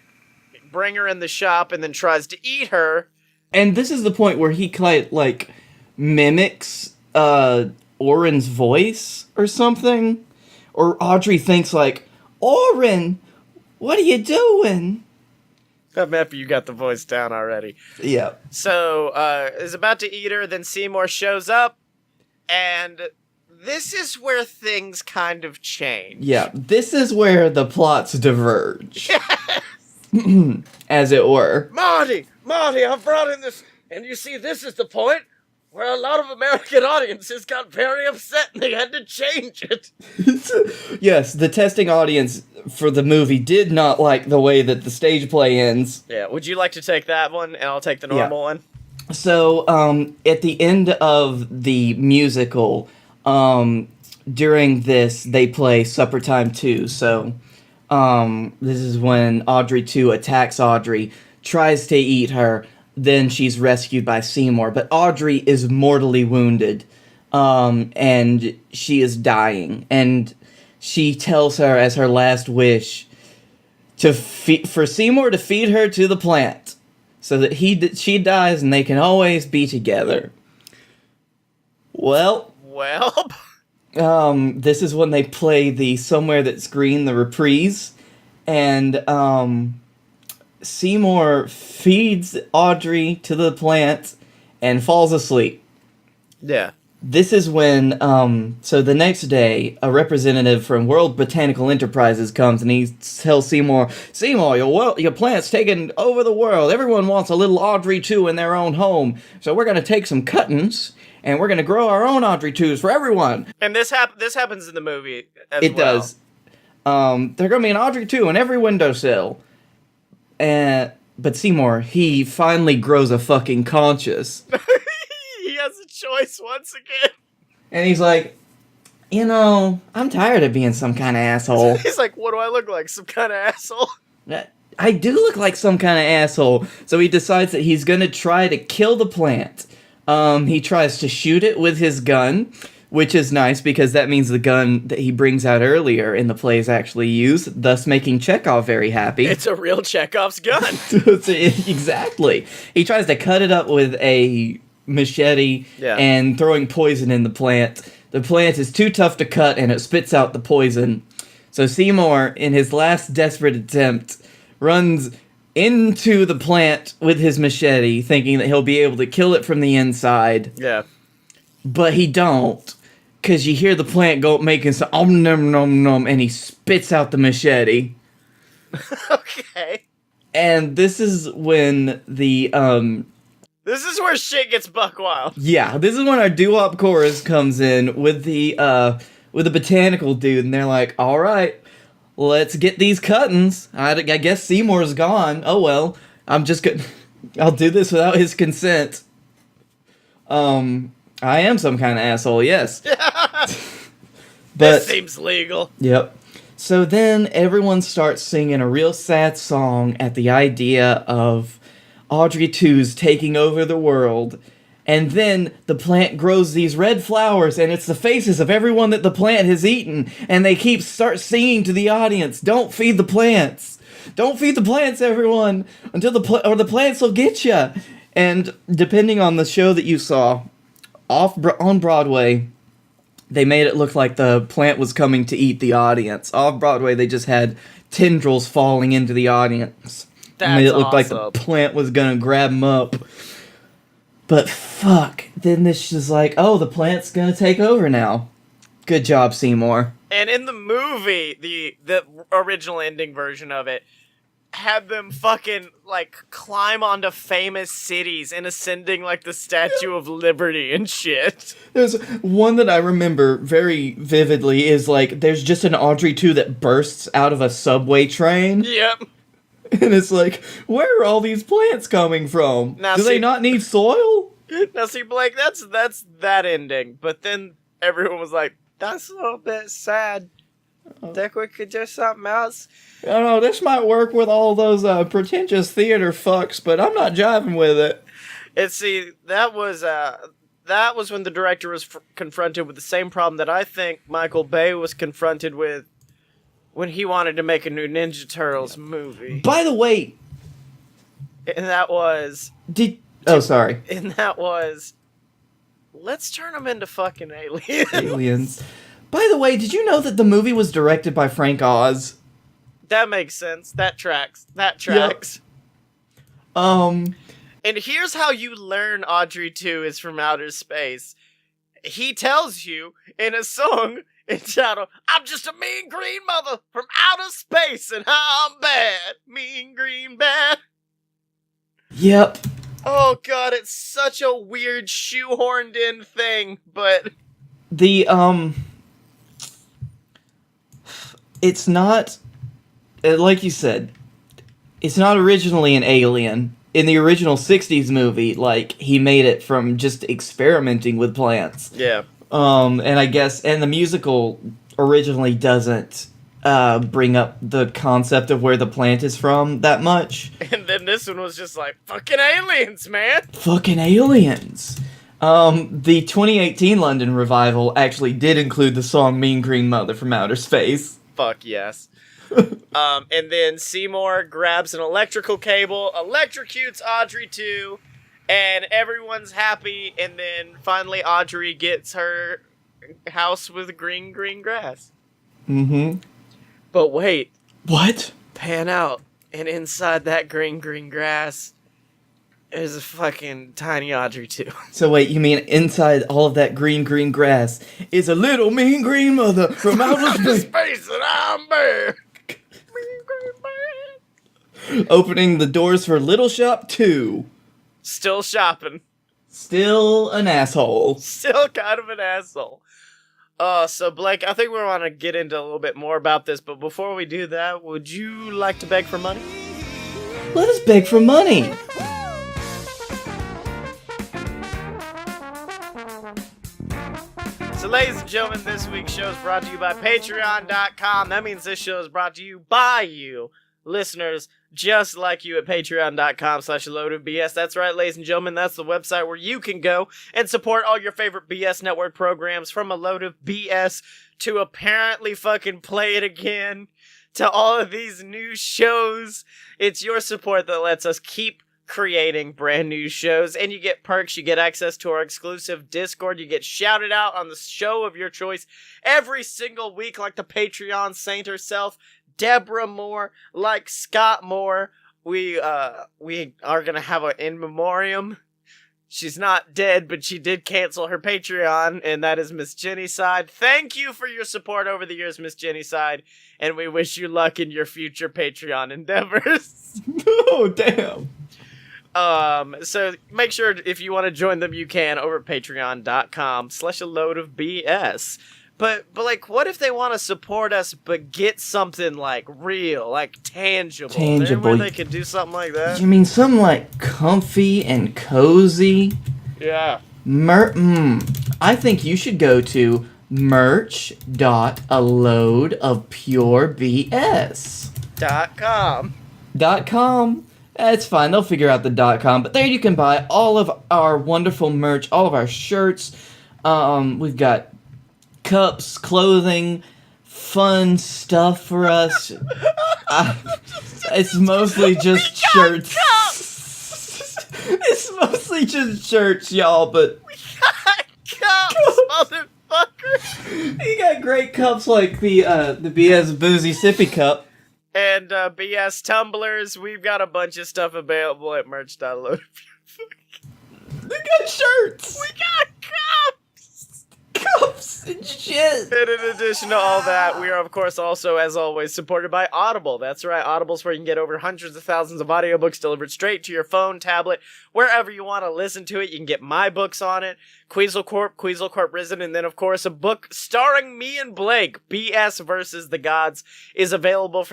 bring her in the shop, and then tries to eat her. And this is the point where he like mimics Oren's voice or something, or Audrey thinks like, Oren, what are you doing? I'm happy you got the voice down already. Yeah. So, is about to eat her, then Seymour shows up, and this is where things kind of change. Yeah, this is where the plots diverge. As it were. Marty, I've brought in this, and you see, this is the point where a lot of American audiences got very upset and they had to change it. Yes, the testing audience for the movie did not like the way that the stage play ends. Yeah, would you like to take that one, and I'll take the normal one? So, at the end of the musical, during this, they play Supper Time 2, so, this is when Audrey 2 attacks Audrey, tries to eat her, then she's rescued by Seymour, but Audrey is mortally wounded, and she is dying, and she tells her as her last wish for Seymour to feed her to the plant, so that she dies and they can always be together. Well, this is when they play the Somewhere That's Green, the reprise, and Seymour feeds Audrey to the plant and falls asleep. Yeah. This is when, so the next day, a representative from World Botanical Enterprises comes and he tells Seymour, your plant's taking over the world. Everyone wants a little Audrey 2 in their own home. So we're going to take some cuttings and we're going to grow our own Audrey 2s for everyone. And this happens in the movie as well. It does. There's going to be an Audrey 2 in every windowsill. But Seymour, he finally grows a fucking conscience. He has a choice once again. And he's like, I'm tired of being some kind of asshole. He's like, what do I look like? Some kind of asshole? I do look like some kind of asshole. So he decides that he's going to try to kill the plant. He tries to shoot it with his gun, which is nice because that means the gun that he brings out earlier in the play is actually used, thus making Chekhov very happy. It's a real Chekhov's gun. Exactly. He tries to cut it up with a machete and throwing poison in the plant. The plant is too tough to cut and it spits out the poison. So Seymour, in his last desperate attempt, runs into the plant with his machete, thinking that he'll be able to kill it from the inside. Yeah. But he don't, because you hear the plant go making some om nom nom nom, and he spits out the machete. Okay. And this is when the, This is where shit gets buck wild. yeah, this is when our doo-wop chorus comes in with the botanical dude, and they're like, alright, let's get these cuttings. I guess Seymour's gone. Oh well, I'll do this without his consent. I am some kind of asshole, yes. This seems legal. Yep. So then everyone starts singing a real sad song at the idea of Audrey 2's taking over the world. And then the plant grows these red flowers, and it's the faces of everyone that the plant has eaten. And they start singing to the audience, "Don't feed the plants. Don't feed the plants, everyone, until the plants will get you." And depending on the show that you saw, on Broadway, they made it look like the plant was coming to eat the audience. Off Broadway, they just had tendrils falling into the audience. Made it look like the plant was gonna grab them up. But fuck, then this is like, oh, the plant's gonna take over now. Good job, Seymour. And in the movie, the original ending version of it, had them fucking, like, climb onto famous cities and ascending, like, the Statue of Liberty and shit. There's one that I remember very vividly is, like, there's just an Audrey 2 that bursts out of a subway train. Yep. And it's like, where are all these plants coming from? Do they not need soil? Now, see, Blake, that's that ending. But then everyone was like, that's a little bit sad. Think we could do something else? I don't know, this might work with all those pretentious theater fucks, but I'm not jiving with it. And see, that was when the director was confronted with the same problem that I think Michael Bay was confronted with when he wanted to make a new Ninja Turtles movie. By the way... And that was... sorry. And that was... Let's turn them into fucking aliens. Aliens. By the way, did you know that the movie was directed by Frank Oz? That makes sense. That tracks. Yep. And here's how you learn Audrey 2 is from outer space. He tells you in a song entitled, "I'm just a mean green mother from outer space and I'm bad. Mean green bad." Yep. Oh god, it's such a weird shoehorned in thing, but... It's not... Like you said, it's not originally an alien. In the original 60s movie, like, he made it from just experimenting with plants. Yeah. And I guess, and the musical originally doesn't bring up the concept of where the plant is from that much. And then this one was just like, fucking aliens, man! Fucking aliens! The 2018 London revival actually did include the song Mean Green Mother from Outer Space. Fuck yes. And then Seymour grabs an electrical cable, electrocutes Audrey 2, and everyone's happy, and then finally Audrey gets her house with green grass. Mm-hmm. But wait. What? Pan out, and inside that green grass is a fucking tiny Audrey 2. So wait, you mean inside all of that green grass is a little mean green mother from outer space and I'm bad. Opening the doors for Little Shop 2. Still shopping. Still an asshole. Still kind of an asshole. So Blake, I think we want to get into a little bit more about this, but before we do that, would you like to beg for money? Let us beg for money. So ladies and gentlemen, this week's show is brought to you by Patreon.com. That means this show is brought to you by you. listeners just like you at patreon.com/loadofbs. That's right, ladies and gentlemen, that's the website where you can go and support all your favorite BS Network programs, from A Load of BS to apparently fucking Play It Again to all of these new shows. It's your support that lets us keep creating brand new shows, and you get perks. You get access to our exclusive Discord. You get shouted out on the show of your choice every single week, like the Patreon saint herself, Deborah Moore, like Scott Moore. We are gonna have an in memoriam. She's not dead, but she did cancel her Patreon, and that is Miss Jenny Side. Thank you for your support over the years, Miss Jenny Side, and we wish you luck in your future Patreon endeavors. Oh, damn. So make sure if you want to join them, you can over at patreon.com/aloadofbs. But like, what if they want to support us but get something like real, like tangible? Is there where they could do something like that? You mean something like comfy and cozy? Yeah. I think you should go to merch.aloadofpurebs.com. .com. It's fine, they'll figure out the .com, but there you can buy all of our wonderful merch, all of our shirts. We've got cups, clothing, fun stuff for us. It's mostly just shirts. It's mostly just shirts, y'all, but... We got cups, motherfucker! You got great cups like the BS Boozy Sippy Cup. And BS tumblers. We've got a bunch of stuff available at merch.load. We got shirts! We got cups! Cups and shit! And in addition to all that, we are, of course, also, as always, supported by Audible. That's right, Audible's where you can get over hundreds of thousands of audiobooks delivered straight to your phone, tablet, wherever you want to listen to it. You can get my books on it, Queasel Corp Risen, and then, of course, a book starring me and Blake, BS versus the Gods, is available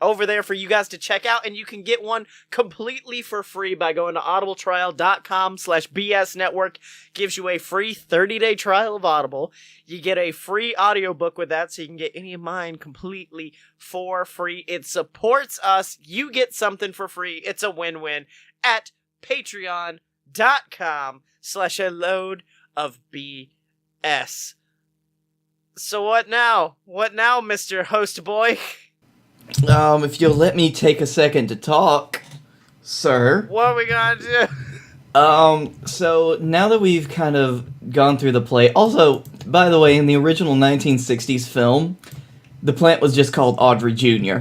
over there for you guys to check out, and you can get one completely for free by going to audibletrial.com/BS Network. Gives you a free 30-day trial of Audible. You get a free audiobook with that, so you can get any of mine completely for free. It supports us. You get something for free. It's a win-win at patreon.com/aloadofbs. So what now? What now, Mr. Host Boy? If you'll let me take a second to talk, sir. What are we gonna do? So now that we've kind of gone through the play, also, by the way, in the original 1960s film, the plant was just called Audrey Jr.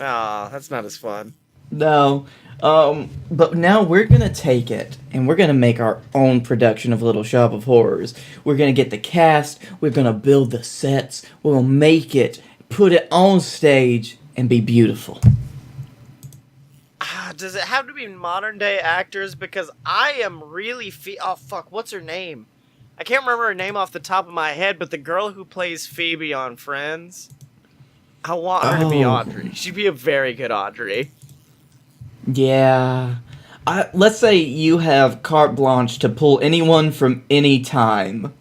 Aw, that's not as fun. No, but now we're gonna take it, and we're gonna make our own production of Little Shop of Horrors. We're gonna get the cast, we're gonna build the sets, we'll make it, put it on stage, and be beautiful. Does it have to be modern day actors? Because I am really oh fuck, what's her name? I can't remember her name off the top of my head, but the girl who plays Phoebe on Friends, I want her to be Audrey. She'd be a very good Audrey. Yeah. Let's say you have carte blanche to pull anyone from any time.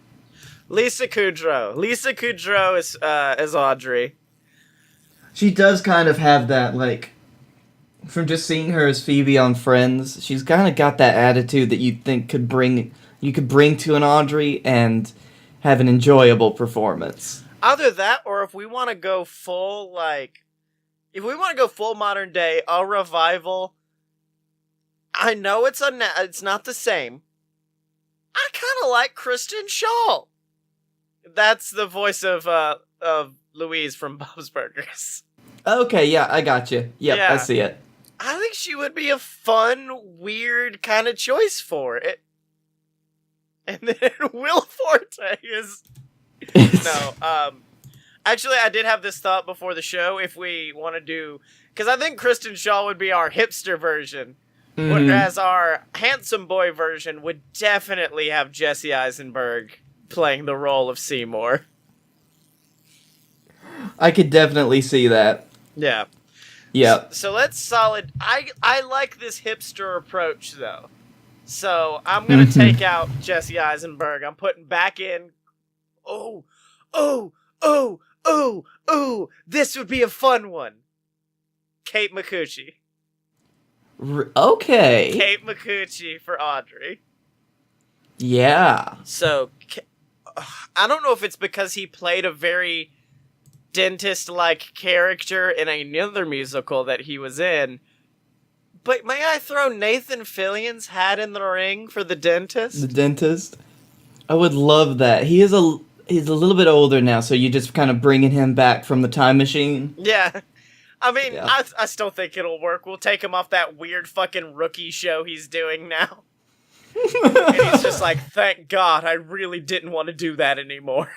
Lisa Kudrow. Lisa Kudrow is as Audrey. She does kind of have that, like, from just seeing her as Phoebe on Friends, she's kind of got that attitude that you think you could bring to an Audrey and have an enjoyable performance. Either that, or if we want to go full, modern day, a revival, I know it's not the same. I kind of like Kristen Schaal. That's the voice of Louise from Bob's Burgers. Okay, yeah, I got you. Yep, Yeah. I see it. I think she would be a fun, weird kind of choice for it. And then Will Forte is... No, actually, I did have this thought before the show, if we want to do... Because I think Kristen Schaal would be our hipster version, whereas our handsome boy version would definitely have Jesse Eisenberg playing the role of Seymour. I could definitely see that. Yeah. Yeah. So let's solid... I like this hipster approach, though. So I'm going to take out Jesse Eisenberg. I'm putting back in... Oh, this would be a fun one. Kate Micucci. Okay. Kate Micucci for Audrey. Yeah. So, I don't know if it's because he played a very dentist-like character in another musical that he was in, but may I throw Nathan Fillion's hat in the ring for the dentist? The dentist. I would love that. He's a little bit older now, so you're just kind of bringing him back from the time machine. Yeah. I mean, Yeah. I still think it'll work. We'll take him off that weird fucking rookie show he's doing now. And he's just like, thank God, I really didn't want to do that anymore.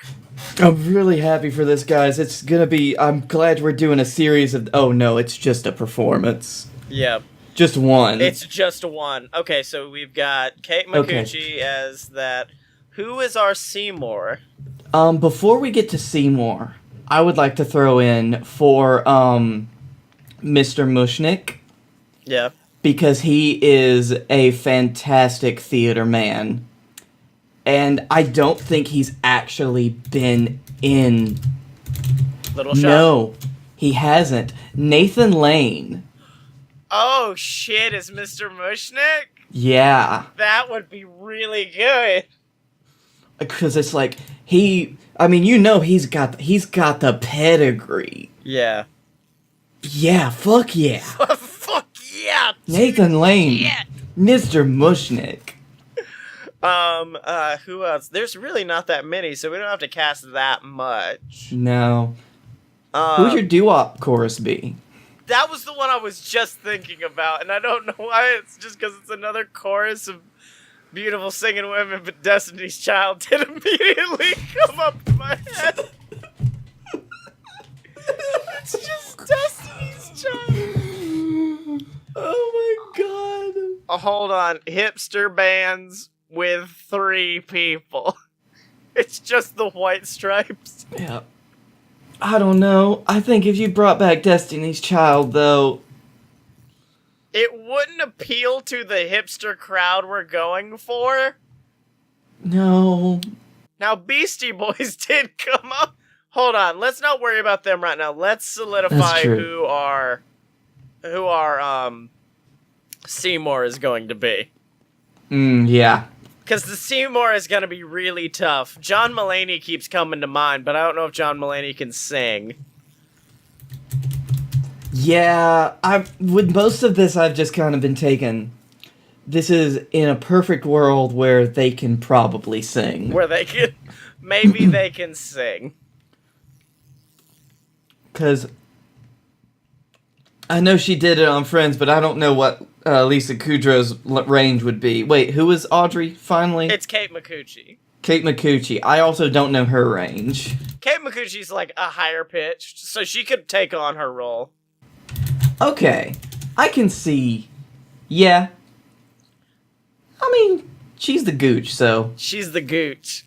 I'm really happy for this, guys. It's gonna be... I'm glad we're doing a series of... Oh, no, it's just a performance. Yeah. Just one. It's just one. Okay, so we've got Kate Micucci as that. Who is our Seymour? Before we get to Seymour, I would like to throw in for, Mr. Mushnick, Yeah. because he is a fantastic theater man. And I don't think he's actually been in... Little Shop? No, he hasn't. Nathan Lane. Oh, shit, is Mr. Mushnick? Yeah. That would be really good. Because it's like, I mean, you know he's got the pedigree. Yeah. Yeah, fuck yeah. Fuck yeah! Nathan Lane. Yeah. Mr. Mushnick. Who else? There's really not that many, so we don't have to cast that much. No. Who'd your doo-wop chorus be? That was the one I was just thinking about, and I don't know why. It's just because it's another chorus of beautiful singing women, but Destiny's Child did immediately come up to my head. It's just Destiny's Child. Oh my god. Oh, hold on. Hipster bands with 3 people. It's just the White Stripes. Yeah. I don't know. I think if you brought back Destiny's Child, though... It wouldn't appeal to the hipster crowd we're going for. No. Now, Beastie Boys did come up. Hold on, let's not worry about them right now. Let's solidify That's true. who our Seymour is going to be. Yeah. Because the Seymour is going to be really tough. John Mulaney keeps coming to mind, but I don't know if John Mulaney can sing. Yeah, with most of this, I've just kind of been taken. This is in a perfect world where they can probably sing. Where they can, maybe they can sing. Because I know she did it on Friends, but I don't know what Lisa Kudrow's range would be. Wait, who was Audrey, finally? It's Kate Micucci. Kate Micucci. I also don't know her range. Kate Micucci's like a higher pitched, so she could take on her role. Okay, I can see. Yeah. I mean, she's the gooch, so She's the gooch.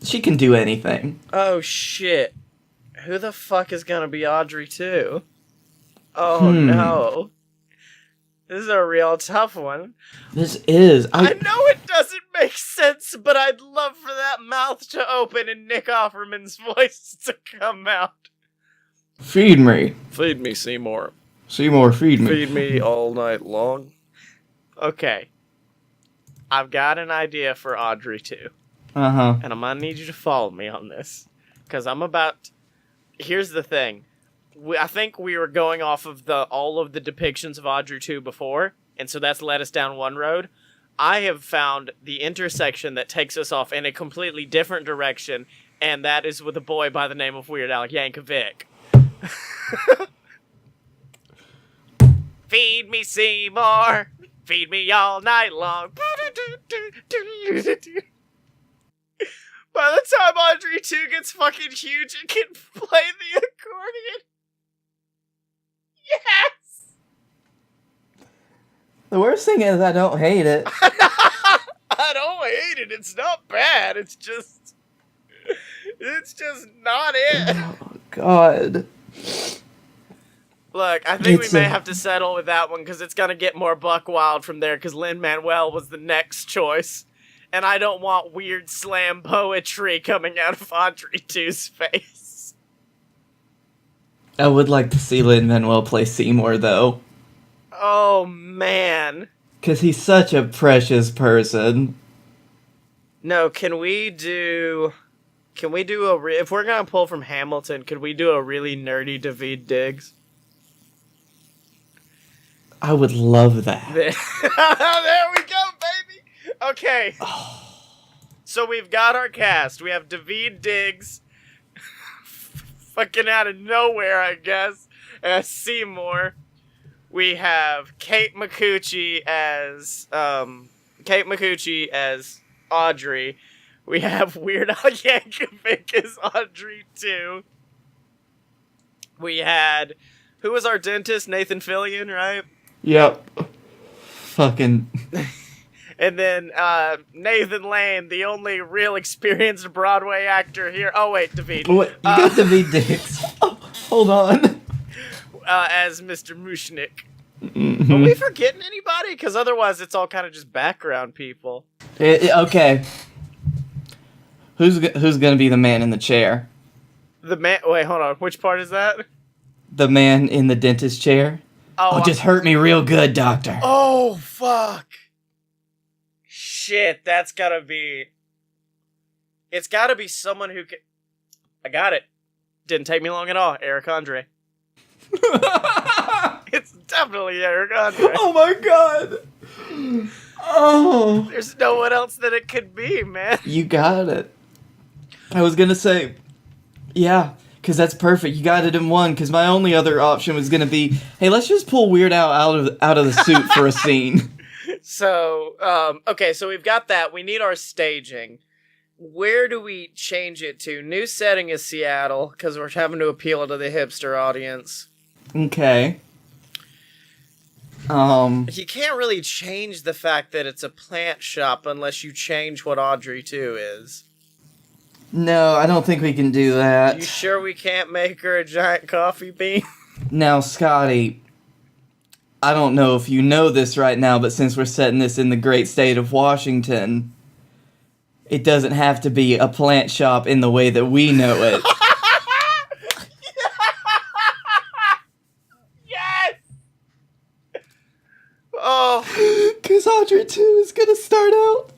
she can do anything. Oh shit. Who the fuck is gonna be Audrey too? Oh no. This is a real tough one. This is. I know it doesn't make sense, but I'd love for that mouth to open and Nick Offerman's voice to come out. Feed me. Feed me, Seymour. Seymour, feed me. Feed me all night long. Okay. I've got an idea for Audrey too. Uh-huh. And I'm gonna need you to follow me on this. Because I'm about... Here's the thing. I think we were going off of all of the depictions of Audrey 2 before, and so that's led us down one road. I have found the intersection that takes us off in a completely different direction, and that is with a boy by the name of Weird Al Yankovic. Feed me, Seymour. Feed me all night long. By the time Audrey 2 gets fucking huge, it can play the accordion. Yes! The worst thing is I don't hate it. I don't hate it. It's not bad. It's just not it. Oh, God. Look, I think It's we may have to settle with that one because it's going to get more buck wild from there because Lin-Manuel was the next choice. And I don't want weird slam poetry coming out of Audrey 2's face. I would like to see Lin-Manuel play Seymour, though. Oh, man. Because he's such a precious person. No, can we do if we're gonna pull from Hamilton, could we do a really nerdy David Diggs? I would love that. There we go, baby! Okay. So we've got our cast. We have David Diggs, fucking out of nowhere, I guess, as Seymour. We have Kate Micucci as Audrey. We have Weird Al Yankovic as Audrey too. We had, who was our dentist? Nathan Fillion, right? Yep. Fucking. And then Nathan Lane, the only real experienced Broadway actor here. Oh wait, David. What? You got David Diggs. Oh, hold on. As Mr. Mushnick. Mm-hmm. Are we forgetting anybody? Because otherwise it's all kind of just background people. Okay. Who's gonna be the man in the chair? The man. Wait, hold on. Which part is that? The man in the dentist chair. Oh, just hurt me real good, doctor. Oh, fuck. Shit, that's gotta be... It's gotta be someone who can... I got it. Didn't take me long at all. Eric Andre. It's definitely Eric Andre. Oh my god. Oh. There's no one else that it could be, man. You got it. I was gonna say, yeah, because that's perfect. You got it in one. Because my only other option was gonna be, hey, let's just pull Weird Al out of the suit for a scene. So, okay, so we've got that. We need our staging. Where do we change it to? New setting is Seattle, because we're having to appeal to the hipster audience. Okay. You can't really change the fact that it's a plant shop unless you change what Audrey 2 is. No, I don't think we can do that. You sure we can't make her a giant coffee bean? Now, Scottye, I don't know if you know this right now, but since we're setting this in the great state of Washington, it doesn't have to be a plant shop in the way that we know it. Yes! Oh. Because Audrey 2 is going to start out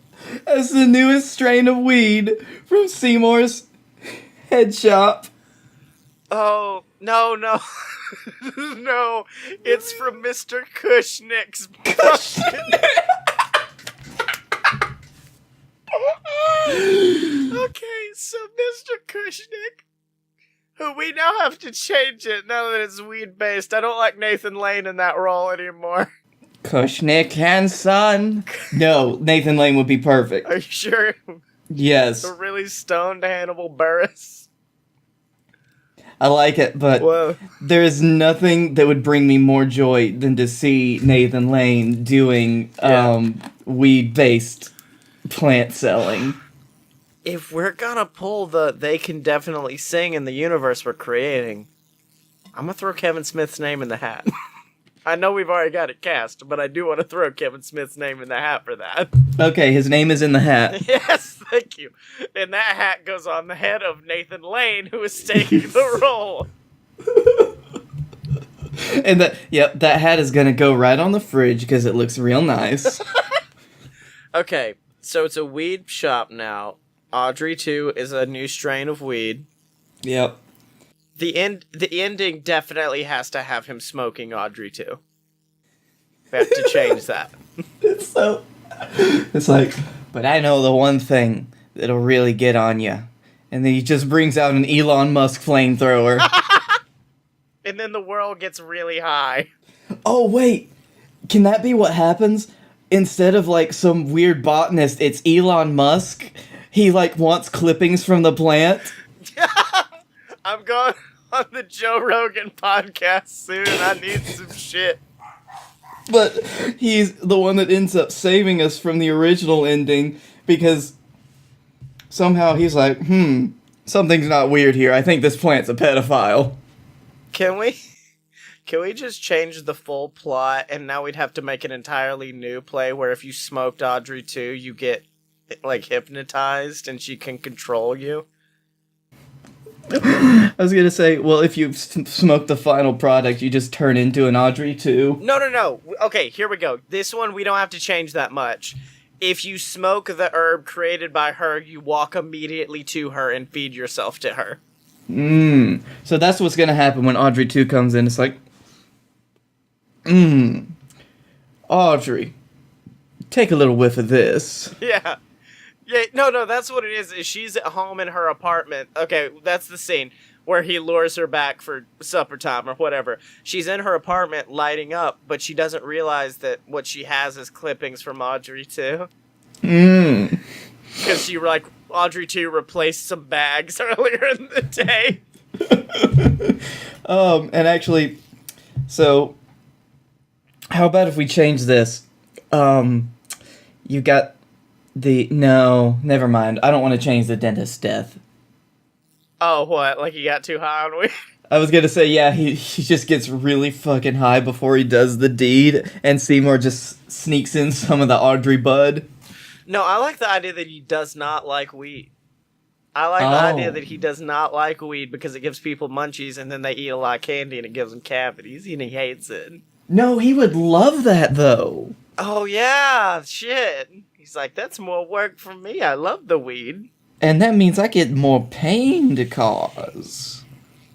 as the newest strain of weed from Seymour's head shop. Oh, no. No, it's from Mr. Kushnick's Okay, so Mr. Kushnick, who we now have to change it now that it's weed-based. I don't like Nathan Lane in that role anymore. Kushnick and son. No, Nathan Lane would be perfect. Are you sure? Yes. A really stoned Hannibal Buress. I like it, but Whoa. there is nothing that would bring me more joy than to see Nathan Lane doing weed-based plant selling. If we're gonna pull they can definitely sing in the universe we're creating, I'm gonna throw Kevin Smith's name in the hat. I know we've already got it cast, but I do want to throw Kevin Smith's name in the hat for that. Okay, his name is in the hat. Yes, thank you. And that hat goes on the head of Nathan Lane, who is taking the role. And that hat is gonna go right on the fridge because it looks real nice. Okay, so it's a weed shop now. Audrey 2 is a new strain of weed. Yep. The ending definitely has to have him smoking Audrey 2. We have to change that. It's like, but I know the one thing that'll really get on you. And then he just brings out an Elon Musk flamethrower. And then the world gets really high. Oh, wait. Can that be what happens? Instead of, like, some weird botanist, it's Elon Musk. He, like, wants clippings from the plant. I'm going on the Joe Rogan podcast soon. I need some shit. But he's the one that ends up saving us from the original ending because somehow he's like, something's not weird here. I think this plant's a pedophile. Can we just change the full plot and now we'd have to make an entirely new play where if you smoked Audrey 2, you get, like, hypnotized and she can control you? I was gonna say, well, if you smoke the final product, you just turn into an Audrey too. No. Okay, here we go. This one, we don't have to change that much. If you smoke the herb created by her, you walk immediately to her and feed yourself to her. So that's what's gonna happen when Audrey 2 comes in. It's like, Audrey, take a little whiff of this. Yeah. Yeah, no, that's what it is she's at home in her apartment. Okay, that's the scene where he lures her back for supper time or whatever. She's in her apartment lighting up, but she doesn't realize that what she has is clippings from Audrey 2. Because she, like, Audrey 2 replaced some bags earlier in the day. And actually, so, how about if we change this? You got no, never mind. I don't want to change the dentist's death. Oh, what? Like he got too high on weed? I was gonna say, yeah, he just gets really fucking high before he does the deed, and Seymour just sneaks in some of the Audrey bud. No, I like the idea that he does not like weed. I like the idea that he does not like weed because it gives people munchies and then they eat a lot of candy and it gives them cavities and he hates it. No, he would love that, though. Oh, yeah, shit. He's like, that's more work for me. I love the weed. And that means I get more pain to cause.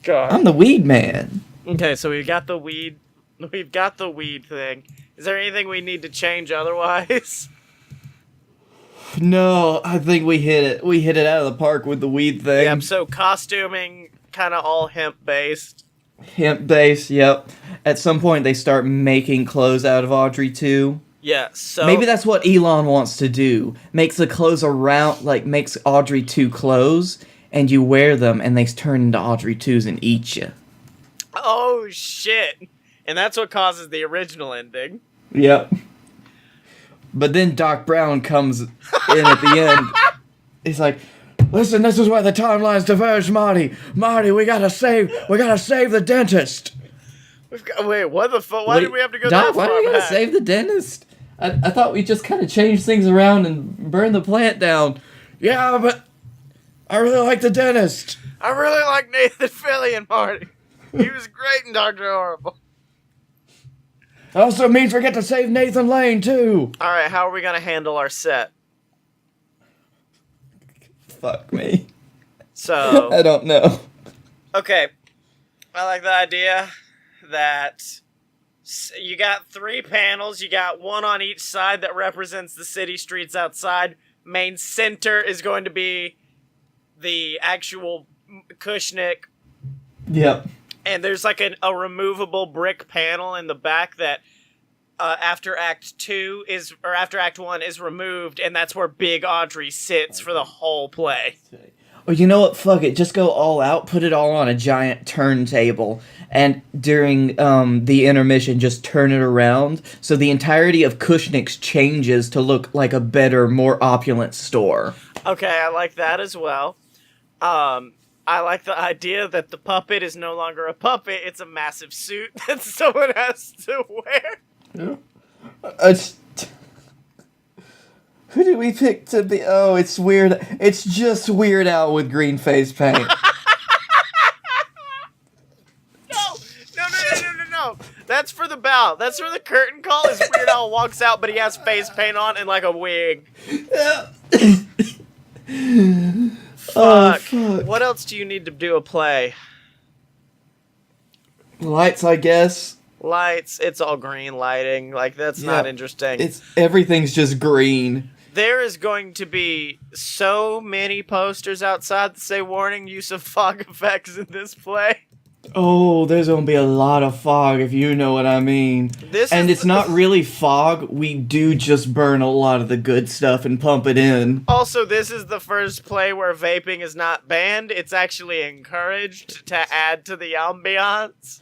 God. I'm the weed man. Okay, so we've got the weed. We've got the weed thing. Is there anything we need to change otherwise? No, I think we hit it. We hit it out of the park with the weed thing. Yep, so costuming, kind of all hemp-based. Hemp-based, yep. At some point, they start making clothes out of Audrey, too. Yeah, so... Maybe that's what Elon wants to do. Makes the clothes around, like, makes Audrey 2 clothes, and you wear them, and they turn into Audrey 2s and eat you. Oh, shit. And that's what causes the original ending. Yep. But then Doc Brown comes in at the end. He's like, listen, this is where the timelines diverge, Marty. Marty, we gotta save the dentist. Wait, what the fuck? Why did we have to go Doc, that far why do we gotta back? save the dentist? I thought we just kind of changed things around and burned the plant down. Yeah, but I really like the dentist. I really like Nathan Fillion, Marty. He was great in Dr. Horrible. It also means we get to save Nathan Lane, too. Alright, how are we gonna handle our set? Fuck me. So... I don't know. Okay. I like the idea that you got 3 panels. You got one on each side that represents the city streets outside. Main center is going to be the actual Cushnick. Yep. And there's like a removable brick panel in the back that after Act 1 is removed, and that's where Big Audrey sits for the whole play. Or you know what? Fuck it. Just go all out. Put it all on a giant turntable. And during the intermission, just turn it around. So the entirety of Cushnick's changes to look like a better, more opulent store. Okay, I like that as well. I like the idea that the puppet is no longer a puppet. It's a massive suit that someone has to wear. Who did we pick to be? Oh, it's weird. It's just Weird Al with green face paint. No. That's for the bow. That's for the curtain call. Is Weird Al walks out, but he has face paint on and like a wig. Fuck. Fuck. What else do you need to do a play? Lights, I guess. Lights. It's all green lighting. Like, that's not interesting. Everything's just green. There is going to be so many posters outside that say warning use of fog effects in this play. Oh, there's gonna be a lot of fog, if you know what I mean. It's not really fog. We do just burn a lot of the good stuff and pump it in. Also, this is the first play where vaping is not banned. It's actually encouraged to add to the ambiance.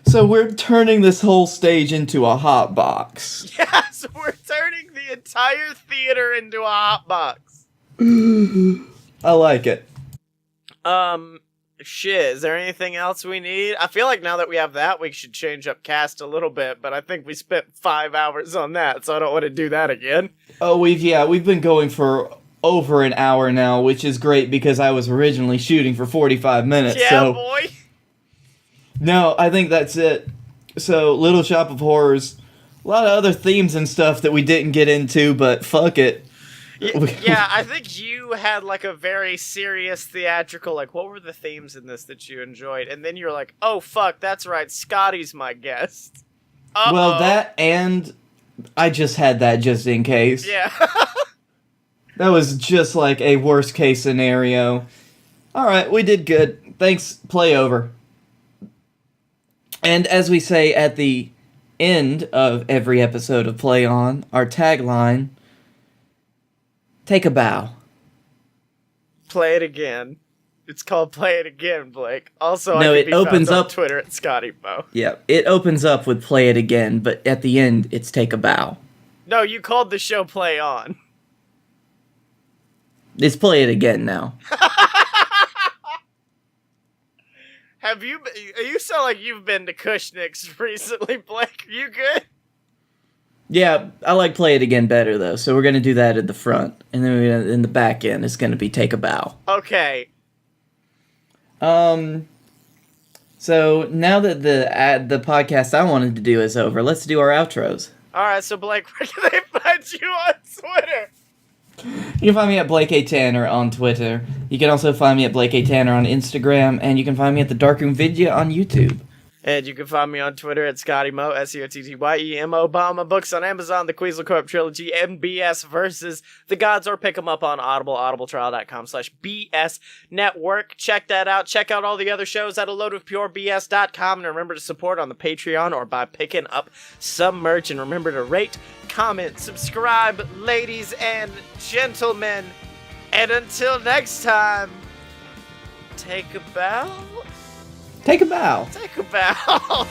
So we're turning this whole stage into a hot box. Yes, we're turning the entire theater into a hot box. I like it. Shit, is there anything else we need? I feel like now that we have that, we should change up cast a little bit, but I think we spent 5 hours on that, so I don't want to do that again. Oh, we've been going for over an hour now, which is great because I was originally shooting for 45 minutes. Yeah, so boy. no, I think that's it. So, Little Shop of Horrors, a lot of other themes and stuff that we didn't get into, but fuck it. Yeah, I think you had like a very serious theatrical, like, what were the themes in this that you enjoyed? And then you're like, oh fuck, that's right, Scotty's my guest. Uh-oh. Well, that and I just had that just in case. Yeah. That was just like a worst case scenario. Alright, we did good. Thanks, play over. And as we say at the end of every episode of Play On, our tagline, take a bow. Play it again. It's called Play It Again, Blake. Also, No, I it can be opens found on up- Twitter at ScottyBo. Yeah, it opens up with play it again, but at the end, it's take a bow. No, you called the show Play On. It's play it again now. Have you? You sound like you've been to Cushnick's recently, Blake. You good? Yeah, I like play it again better though, so we're gonna do that at the front, and then in the back end, it's gonna be take a bow. Okay. So now that the podcast I wanted to do is over, let's do our outros. All right. So, Blake, where can they find you on Twitter? You can find me at Blake A. Tanner on Twitter. You can also find me at Blake A. Tanner on Instagram, and you can find me at the Darkroom Vidya on YouTube. And you can find me on Twitter at ScottyMo, SCOTTYEMO. Buy my books on Amazon, the Queasel Corp Trilogy, MBS versus The Gods, or pick them up on Audible, audibletrial.com/BS Network. Check that out. Check out all the other shows at aloadofpurebs.com. And remember to support on the Patreon or by picking up some merch. And remember to rate, comment, subscribe, ladies and gentlemen. And until next time, take a bow. Take a bow. Take a bow.